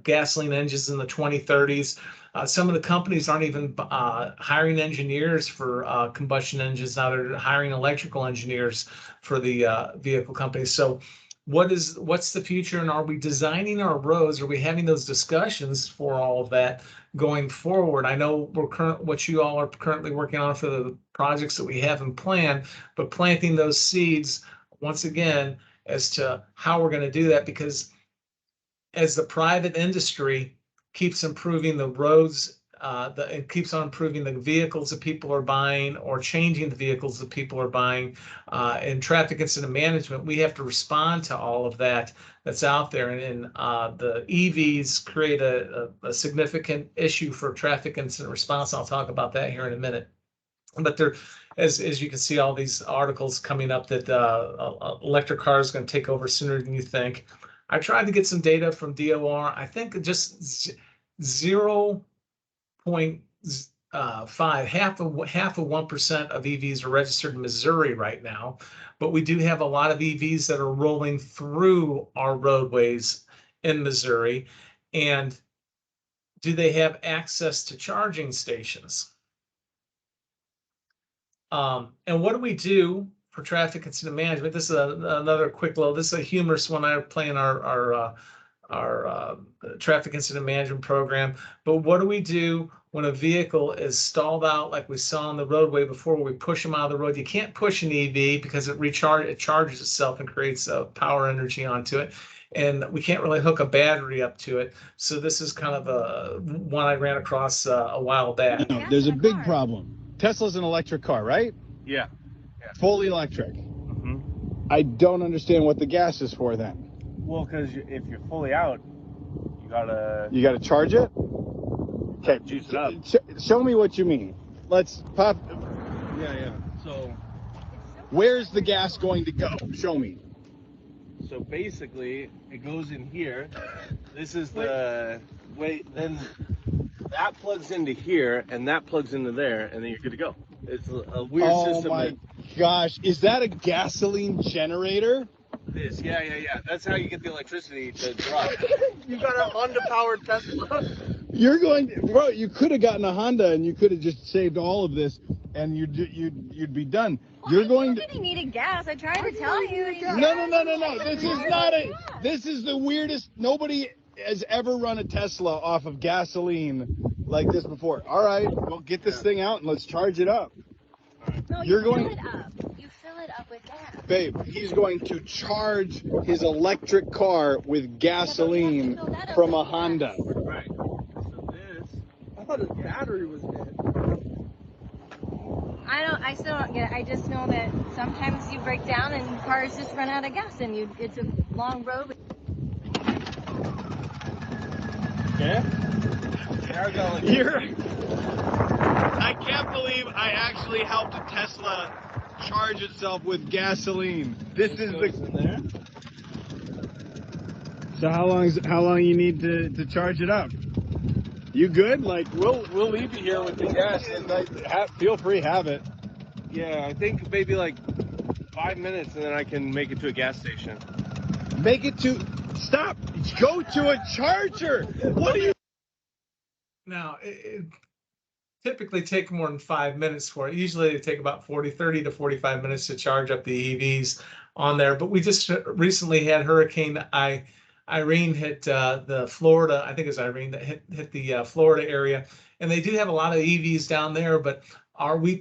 gasoline engines in the 2030s. Some of the companies aren't even hiring engineers for combustion engines. Now they're hiring electrical engineers for the vehicle companies. So what's the future, and are we designing our roads? Are we having those discussions for all of that going forward? I know what you all are currently working on for the projects that we have in plan, but planting those seeds once again as to how we're going to do that, because as the private industry keeps improving the roads, it keeps on improving the vehicles that people are buying or changing the vehicles that people are buying, in traffic incident management, we have to respond to all of that's out there. And the EVs create a significant issue for traffic incident response. I'll talk about that here in a minute. But there, as you can see, all these articles coming up that electric cars is going to take over sooner than you think. I tried to get some data from DOR. I think just 0.5, half of 1% of EVs are registered in Missouri right now, but we do have a lot of EVs that are rolling through our roadways in Missouri. And do they have access to charging stations? And what do we do for traffic incident management? This is another quick little, this is a humorous one I play in our traffic incident management program. But what do we do when a vehicle is stalled out, like we saw on the roadway before, we push them out of the road? You can't push an EV because it charges itself and creates power energy onto it. And we can't really hook a battery up to it. So this is kind of a one I ran across a while back. No, there's a big problem. Tesla's an electric car, right? Yeah. Fully electric. I don't understand what the gas is for then. Well, because if you're fully out, you gotta charge it? Okay, juice it up. Show me what you mean. Let's pop. Yeah. So where's the gas going to go? Show me. So basically, it goes in here. This is the way. Then that plugs into here, and that plugs into there, and then you're good to go. It's a weird system. Oh my gosh, is that a gasoline generator? This, yeah. That's how you get the electricity to drive. You got a Honda-powered Tesla. You're going, bro. You could have gotten a Honda, and you could have just saved all of this, and you'd be done. Well, You're going to. You needed gas. I tried to tell you. No. This is not a. This is the weirdest. Nobody has ever run a Tesla off of gasoline like this before. All right, well, get this thing out and let's charge it up. No, You're going. Fill it up. You fill it up with gas. Babe, he's going to charge his electric car with gasoline from a Honda. Right. So this. I thought his battery was dead. I still don't get it. I just know that sometimes you break down and cars just run out of gas, and it's a long road. Yeah. I can't believe I actually helped a Tesla charge itself with gasoline. This is the. So how long you need to charge it up? You good? Like we'll leave you here with the gas, and feel free, have it. Yeah, I think maybe like 5 minutes, and then I can make it to a gas station. Make it to. Stop! Go to a charger. What do you? Now, it typically take more than 5 minutes for it. Usually they take about 30 to 45 minutes to charge up the EVs on there. But we just recently had Hurricane Irene hit the Florida, I think it was Irene that hit the Florida area. And they do have a lot of EVs down there, but are we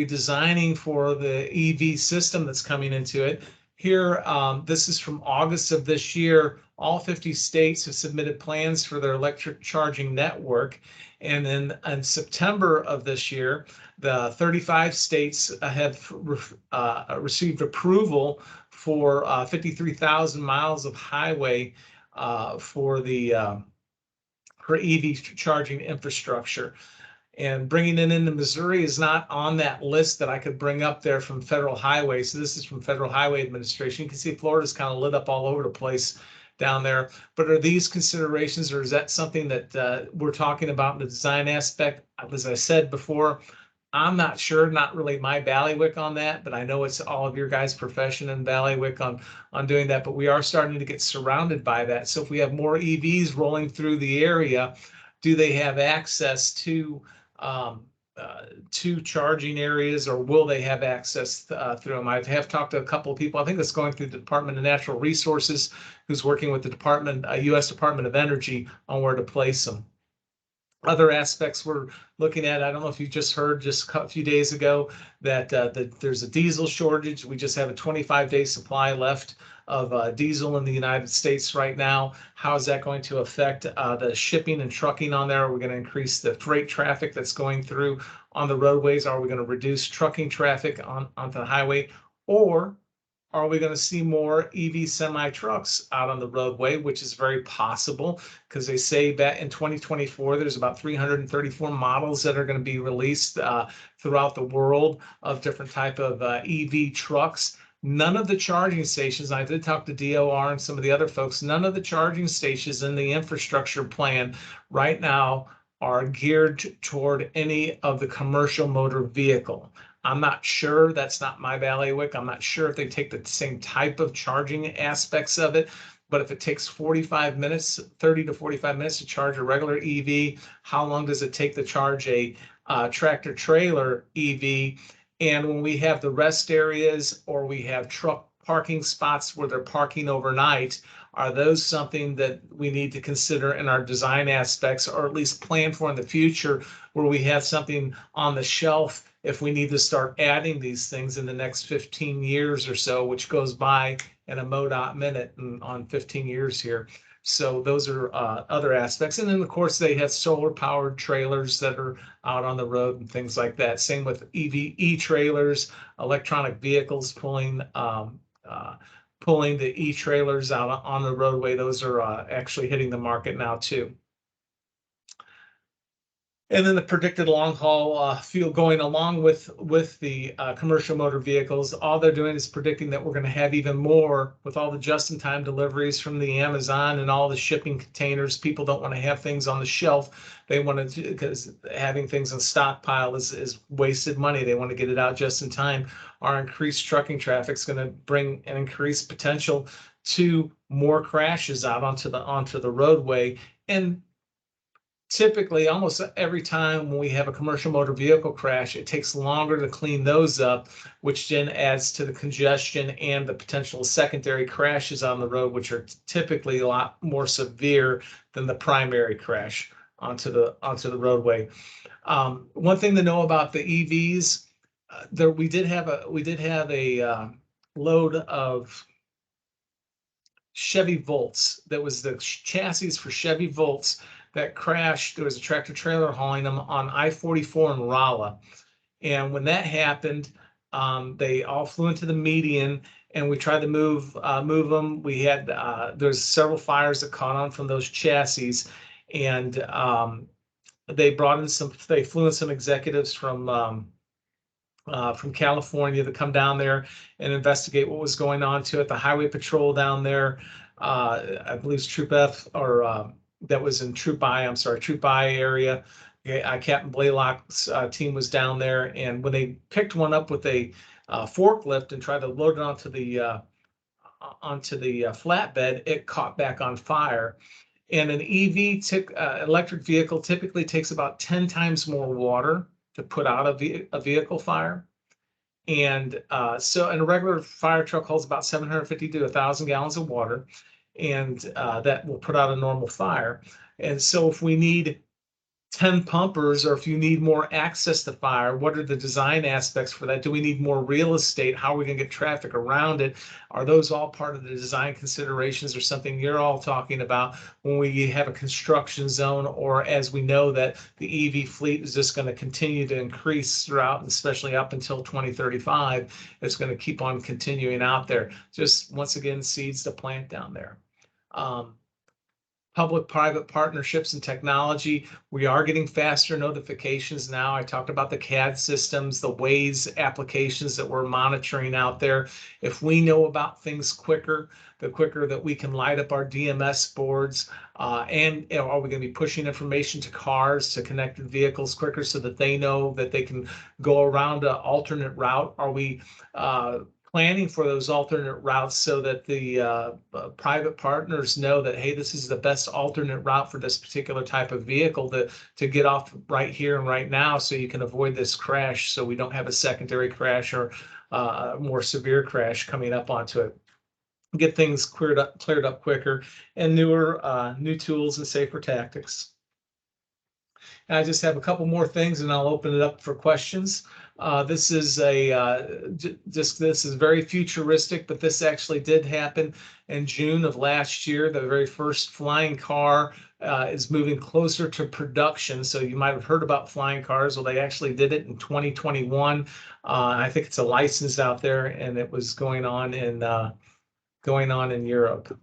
designing for the EV system that's coming into it? Here, this is from August of this year. All 50 states have submitted plans for their electric charging network. And then in September of this year, the 35 states have received approval for 53,000 miles of highway for EV charging infrastructure. And bringing it into Missouri is not on that list that I could bring up there from Federal Highway. So this is from Federal Highway Administration. You can see Florida's kind of lit up all over the place down there. But are these considerations, or is that something that we're talking about in the design aspect? As I said before, I'm not sure, not really my bailiwick on that, but I know it's all of your guys' profession and bailiwick on doing that. But we are starting to get surrounded by that. So if we have more EVs rolling through the area, do they have access to charging areas, or will they have access through them? I have talked to a couple of people. I think it's going through the Department of Natural Resources, who's working with the U.S. Department of Energy on where to place them. Other aspects we're looking at, I don't know if you just heard just a few days ago that there's a diesel shortage. We just have a 25-day supply left of diesel in the United States right now. How is that going to affect the shipping and trucking on there? Are we going to increase the freight traffic that's going through on the roadways? Are we going to reduce trucking traffic onto the highway? Or are we going to see more EV semi-trucks out on the roadway, which is very possible because they say that in 2024, there's about 334 models that are going to be released throughout the world of different type of EV trucks. None of the charging stations, I did talk to DOR and some of the other folks, none of the charging stations in the infrastructure plan right now are geared toward any of the commercial motor vehicle. I'm not sure, that's not my bailiwick. I'm not sure if they take the same type of charging aspects of it, but if it takes 45 minutes, 30 to 45 minutes to charge a regular EV, how long does it take to charge a tractor trailer EV? And when we have the rest areas or we have truck parking spots where they're parking overnight, are those something that we need to consider in our design aspects, or at least plan for in the future, where we have something on the shelf if we need to start adding these things in the next 15 years or so, which goes by in a MoDOT minute on 15 years here. So those are other aspects. And then, of course, they have solar powered trailers that are out on the road and things like that. Same with e-trailers, electronic vehicles pulling the e-trailers out on the roadway. Those are actually hitting the market now too. And then the predicted long haul fuel going along with the commercial motor vehicles. All they're doing is predicting that we're going to have even more with all the just-in-time deliveries from the Amazon and all the shipping containers. People don't want to have things on the shelf. They want to, because having things on stockpile is wasted money. They want to get it out just in time. Our increased trucking traffic is going to bring an increased potential to more crashes out onto the roadway. And typically, almost every time when we have a commercial motor vehicle crash, it takes longer to clean those up, which then adds to the congestion and the potential secondary crashes on the road, which are typically a lot more severe than the primary crash onto the roadway. One thing to know about the EVs, we did have a load of Chevy Volts. That was the chassis for Chevy Volts that crashed. There was a tractor trailer hauling them on I-44 in Rolla. And when that happened, they all flew into the median, and we tried to move them. We had there's several fires that caught on from those chassis, and they flew in some executives from California to come down there and investigate what was going on to it. The highway patrol down there, I believe it's Troop F, or that was in Troop I, Troop I area. Captain Blaylock's team was down there, and when they picked one up with a forklift and tried to load it onto the flatbed, it caught back on fire. And an electric vehicle typically takes about 10 times more water to put out a vehicle fire. And a regular fire truck holds about 750 to 1,000 gallons of water, and that will put out a normal fire. And so if we need 10 pumpers, or if you need more access to fire, what are the design aspects for that? Do we need more real estate? How are we going to get traffic around it? Are those all part of the design considerations, or something you're all talking about when we have a construction zone, or as we know that the EV fleet is just going to continue to increase throughout, especially up until 2035, it's going to keep on continuing out there. Just once again, seeds to plant down there. Public-private partnerships and technology. We are getting faster notifications now. I talked about the CAD systems, the Waze applications that we're monitoring out there. If we know about things quicker, the quicker that we can light up our DMS boards, and are we going to be pushing information to cars, to connected vehicles quicker, so that they know that they can go around an alternate route? Are we planning for those alternate routes so that the private partners know that, hey, this is the best alternate route for this particular type of vehicle to get off right here and right now, so you can avoid this crash, so we don't have a secondary crash or a more severe crash coming up onto it. Get things cleared up quicker, and new tools and safer tactics. And I just have a couple more things, and I'll open it up for questions. This is very futuristic, but this actually did happen in June of last year. The very first flying car is moving closer to production. So you might have heard about flying cars. Well, they actually did it in 2021. I think it's a license out there, and it was going on in Europe.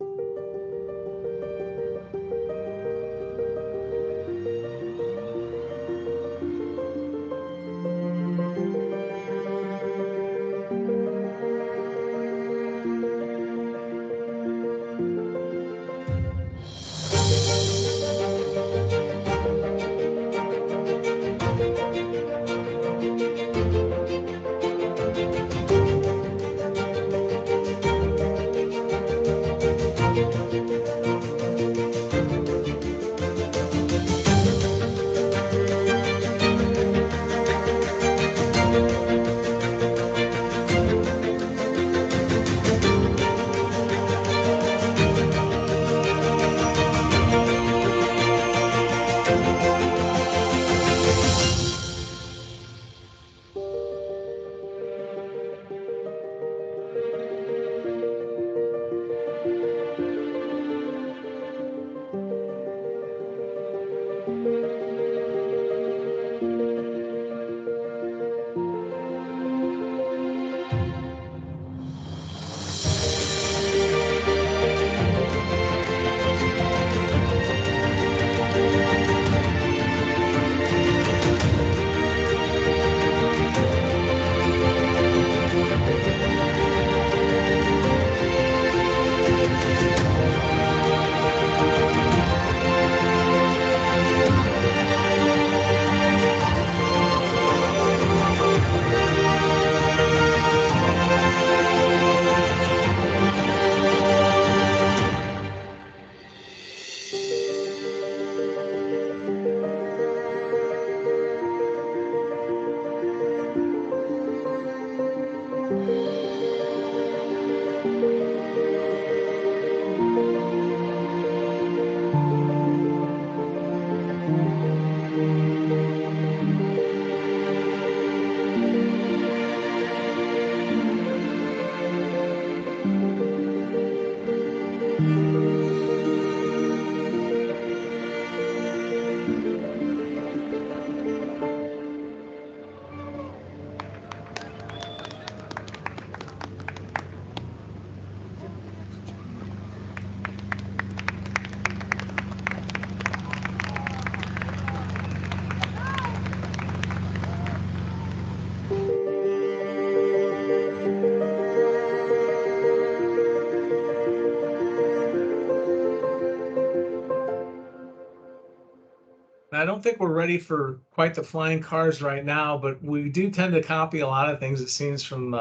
I don't think we're ready for quite the flying cars right now, but we do tend to copy a lot of things, it seems, from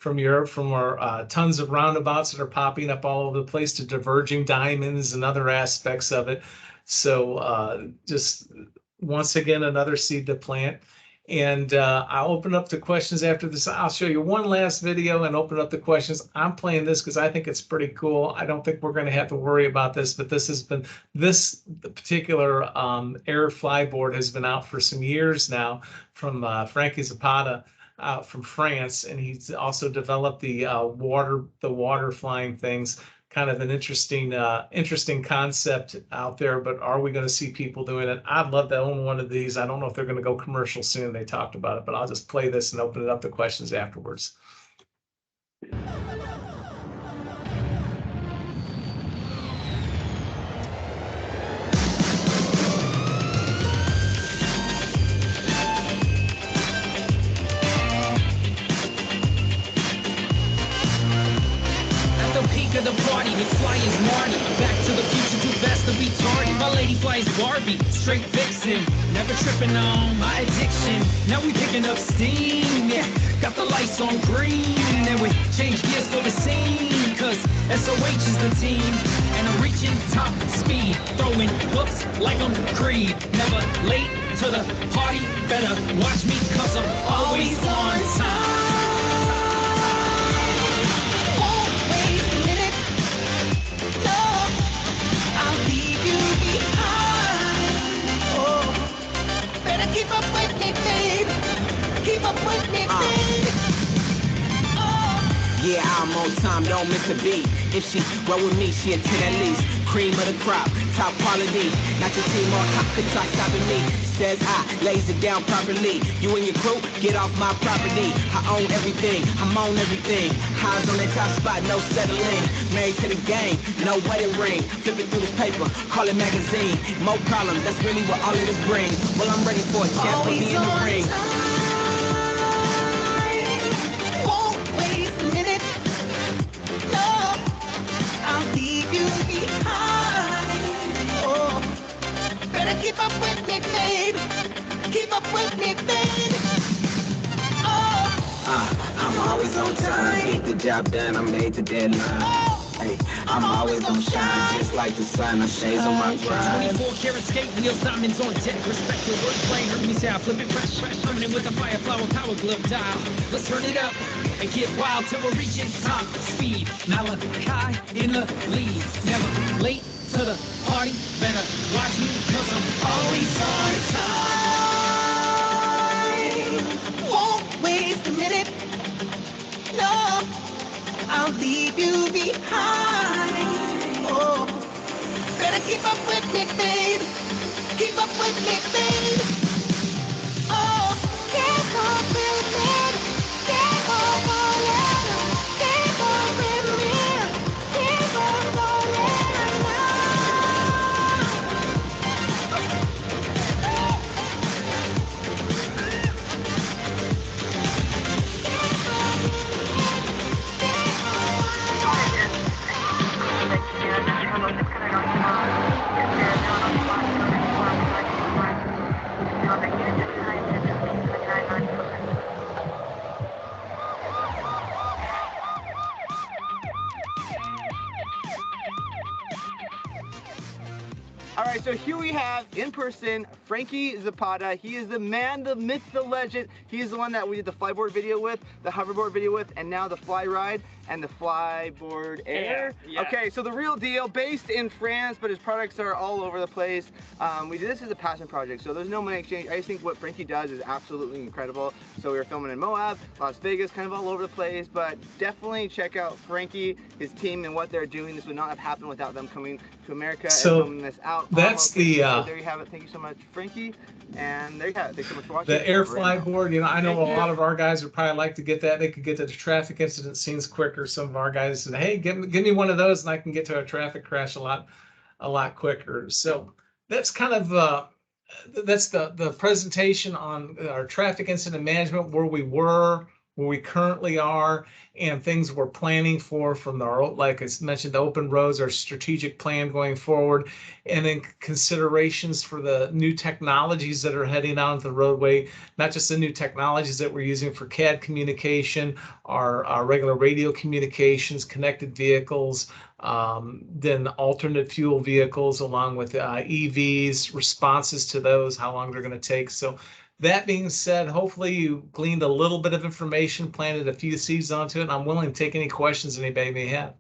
Europe, from our tons of roundabouts that are popping up all over the place to diverging diamonds and other aspects of it. So just once again, another seed to plant. And I'll open up the questions after this. I'll show you one last video and open up the questions. I'm playing this because I think it's pretty cool. I don't think we're going to have to worry about this, but this has been, the particular air flyboard has been out for some years now from Frankie Zapata out from France. And he's also developed the water flying things. Kind of an interesting concept out there, but are we going to see people doing it? I'd love to own one of these. I don't know if they're going to go commercial soon. They talked about it, but I'll just play this and open it up to questions afterwards. Of the party, McFly is Marty. Back to the future, too fast to be tardy. My lady flies Barbie, straight vixen. Never tripping on my addiction. Now we picking up steam, yeah. Got the lights on green, and we change gears for the scene. Cause SOH is the team, and I'm reaching top speed. Throwing whoops like I'm Creed. Never late to the party, better watch me cause I'm always on time. Keep up with me, babe. Keep up with me, babe. Yeah, I'm on time, don't miss a beat. If she roll with me, she a 10 at least. Cream of the crop, top quality. Not your team on top, could try stopping me. Says I, lays it down properly. You and your crew, get off my property. I own everything, I'm on everything. Highs on that top spot, no settling. Married to the game, no wedding ring. Flipping through this paper, call it magazine. More problems, that's really what all of this brings. Well, I'm ready for a chance to be in the ring. Won't waste a minute. No, I'll leave you behind. Oh, better keep up with me, babe. Keep up with me, babe. I'm always on time. Get the job done, I made the deadline. Hey, I'm always gonna shine, just like the sun. I shades on my grind. 24 karat skate wheels, diamonds on deck. Respect your wordplay, heard me say I flip it fresh. Coming in with a fireflower power glove dial. Let's turn it up and get wild till we're reaching top speed. Malachi in the lead, never late to the party. Better watch me, cause I'm always on time. Won't waste a minute. No, I'll leave you behind. Oh, better keep up with me, babe. Keep up with me, babe. Oh, keep up with me. Keep up with me. Keep up with me. Keep up with me. All right, so here we have, in person, Frankie Zapata. He is the man, the myth, the legend. He is the one that we did the flyboard video with, the hoverboard video with, and now the fly ride. and the Flyboard Air. Yeah. Okay, so the real deal, based in France, but his products are all over the place. We did this as a passion project, so there's no money exchange. I just think what Frankie does is absolutely incredible. So we were filming in Moab, Las Vegas, kind of all over the place, but definitely check out Frankie, his team, and what they're doing. This would not have happened without them coming to America and filming this out. That's the so there you have it. Thank you so much, Frankie. And there you have it. Thanks so much for watching. The air fly board, you know, I know Thank a lot you. of our guys would probably like to get that. They could get to the traffic incident scenes quicker. Some of our guys said, hey, give me one of those and I can get to a traffic crash a lot quicker. So that's kind of that's the presentation on our traffic incident management, where we were, where we currently are, and things we're planning for from our, like I mentioned, the open roads, our strategic plan going forward, and then considerations for the new technologies that are heading out into the roadway, not just the new technologies that we're using for CAD communication, our regular radio communications, connected vehicles, then alternate fuel vehicles along with EVs, responses to those, how long they're going to take. So that being said, hopefully you gleaned a little bit of information, planted a few seeds onto it, and I'm willing to take any questions anybody may have.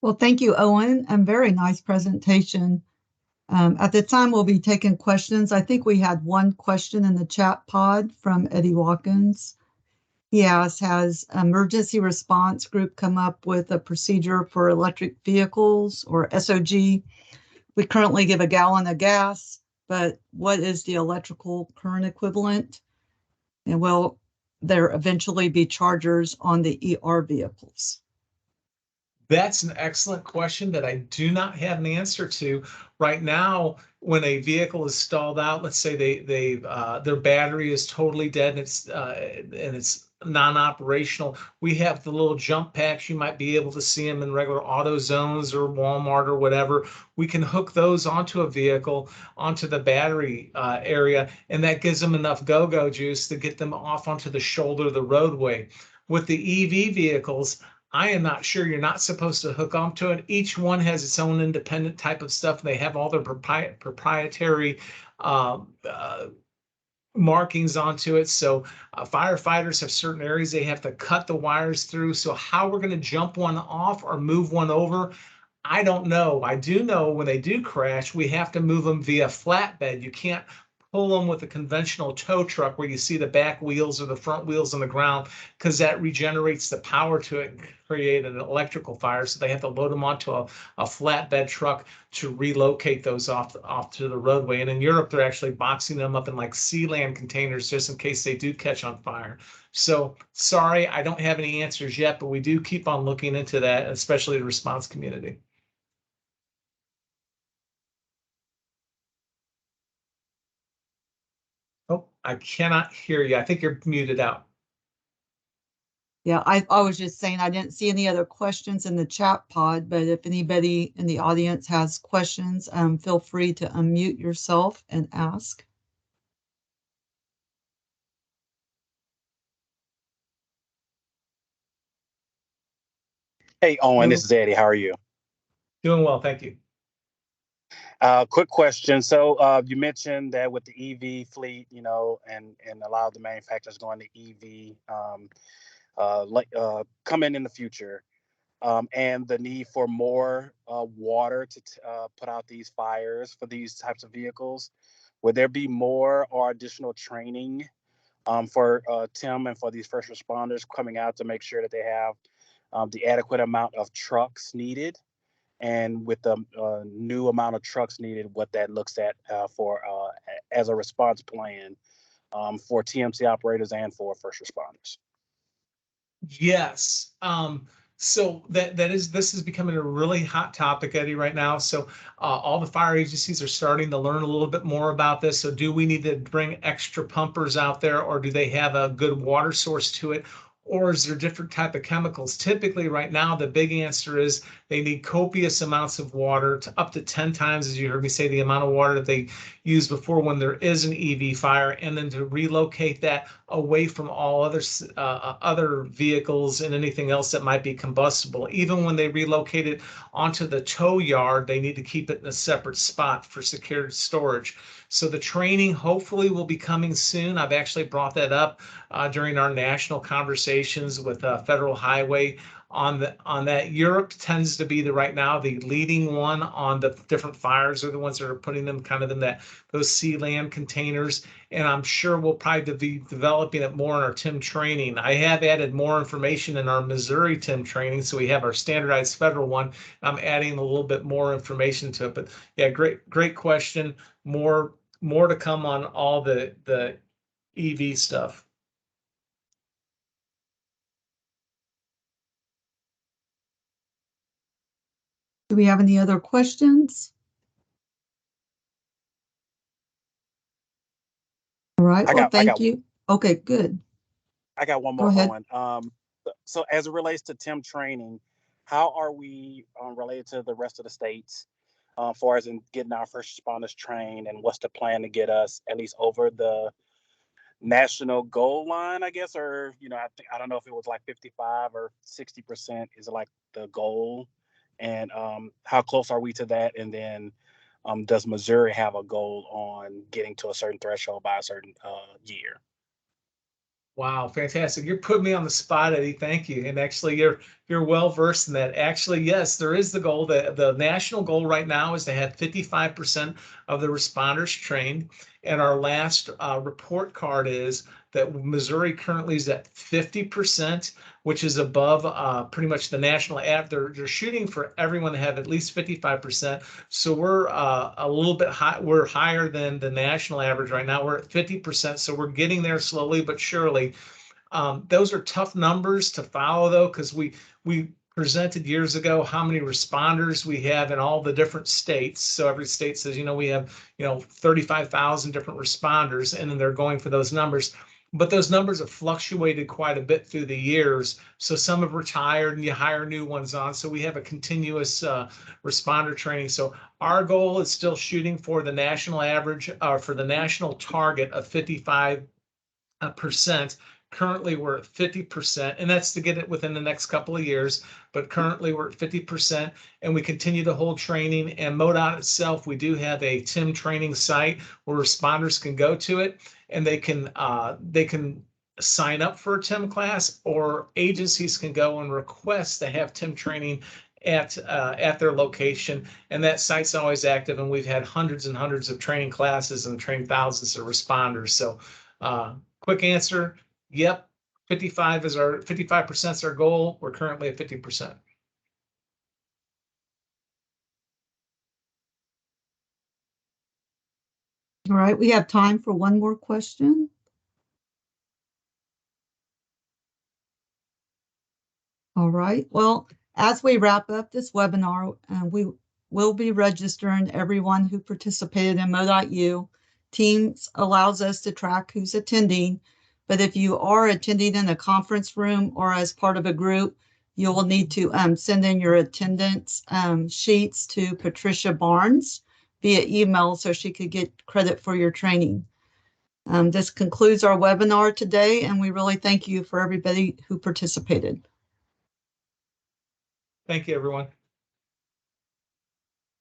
Well, thank you, Owen. Very nice presentation. At the time, we'll be taking questions. I think we had one question in the chat pod from Eddie Watkins. He asks, has Emergency Response Group come up with a procedure for electric vehicles, or SOG? We currently give a gallon of gas, but what is the electrical current equivalent? And will there eventually be chargers on the ER vehicles? That's an excellent question that I do not have an answer to right now. When a vehicle is stalled out, let's say their battery is totally dead and it's non-operational, we have the little jump packs. You might be able to see them in regular AutoZones or Walmart or whatever. We can hook those onto a vehicle, onto the battery area, and that gives them enough go-go juice to get them off onto the shoulder of the roadway. With the EV vehicles, I am not sure. You're not supposed to hook onto it. Each one has its own independent type of stuff. They have all their proprietary markings onto it. So firefighters have certain areas they have to cut the wires through. So how we're going to jump one off or move one over, I don't know. I do know when they do crash, we have to move them via flatbed. You can't pull them with a conventional tow truck where you see the back wheels or the front wheels on the ground, because that regenerates the power to it and create an electrical fire. So they have to load them onto a flatbed truck to relocate those off to the roadway. And in Europe, they're actually boxing them up in like Sealand containers just in case they do catch on fire. So sorry, I don't have any answers yet, but we do keep on looking into that, especially the response community. Oh, I cannot hear you. I think you're muted out. Yeah, I was just saying I didn't see any other questions in the chat pod, but if anybody in the audience has questions, feel free to unmute yourself and ask. Hey, Owen, this is Eddie. How are you? Doing well, thank you. Quick question. So you mentioned that with the EV fleet, you know, and a lot of the manufacturers going to EV coming in the future, and the need for more water to put out these fires for these types of vehicles, would there be more or additional training for Tim and for these first responders coming out to make sure that they have the adequate amount of trucks needed? And with the new amount of trucks needed, what that looks at for as a response plan for TMC operators and for first responders. Yes. So this is becoming a really hot topic, Eddie, right now. So all the fire agencies are starting to learn a little bit more about this. So do we need to bring extra pumpers out there, or do they have a good water source to it? Or is there different type of chemicals? Typically right now, the big answer is they need copious amounts of water, to up to 10 times, as you heard me say, the amount of water that they used before when there is an EV fire, and then to relocate that away from all other vehicles and anything else that might be combustible. Even when they relocate it onto the tow yard, they need to keep it in a separate spot for secured storage. So the training hopefully will be coming soon. I've actually brought that up during our national conversations with Federal Highway on that. Europe tends to be right now the leading one on the different fires. Are the ones that are putting them kind of in those sea land containers. And I'm sure we'll probably be developing it more in our TIM training. I have added more information in our Missouri TIM training. So we have our standardized federal one. I'm adding a little bit more information to it. But yeah, great question. More to come on all the EV stuff. Do we have any other questions? All right, well, thank you. Okay, good. I got one more going. So as it relates to TIM training, how are we related to the rest of the states as far as in getting our first responders trained, and what's the plan to get us at least over the national goal line, I guess, or, you know, I don't know if it was like 55 or 60% is like the goal, and how close are we to that? And then does Missouri have a goal on getting to a certain threshold by a certain year? Wow, fantastic. You're putting me on the spot, Eddie. Thank you. And actually, you're well versed in that. Actually, yes, there is the goal. The national goal right now is to have 55% of the responders trained. And our last report card is that Missouri currently is at 50%, which is above pretty much the national average. They're shooting for everyone to have at least 55%. So we're a little bit high. We're higher than the national average right now. We're at 50%. So we're getting there slowly but surely. Those are tough numbers to follow, though, because we presented years ago how many responders we have in all the different states. So every state says, you know, we have, 35,000 different responders, and then they're going for those numbers. But those numbers have fluctuated quite a bit through the years. So some have retired and you hire new ones on. So we have a continuous responder training. So our goal is still shooting for the national average, for the national target of 55%. Currently, we're at 50%, and that's to get it within the next couple of years. But currently, we're at 50%, and we continue to hold training. And MoDOT itself, we do have a TIM training site where responders can go to it, and they can sign up for a TIM class, or agencies can go and request to have TIM training at their location. And that site's always active, and we've had hundreds and hundreds of training classes and trained thousands of responders. So, quick answer. Yep, 55% is our goal. We're currently at 50%. All right, we have time for one more question. All right, well, as we wrap up this webinar, we will be registering everyone who participated in MoDOT U. Teams allows us to track who's attending. But if you are attending in a conference room or as part of a group, you will need to send in your attendance sheets to Patricia Barnes via email so she could get credit for your training. This concludes our webinar today, and we really thank you for everybody who participated. Thank you, everyone.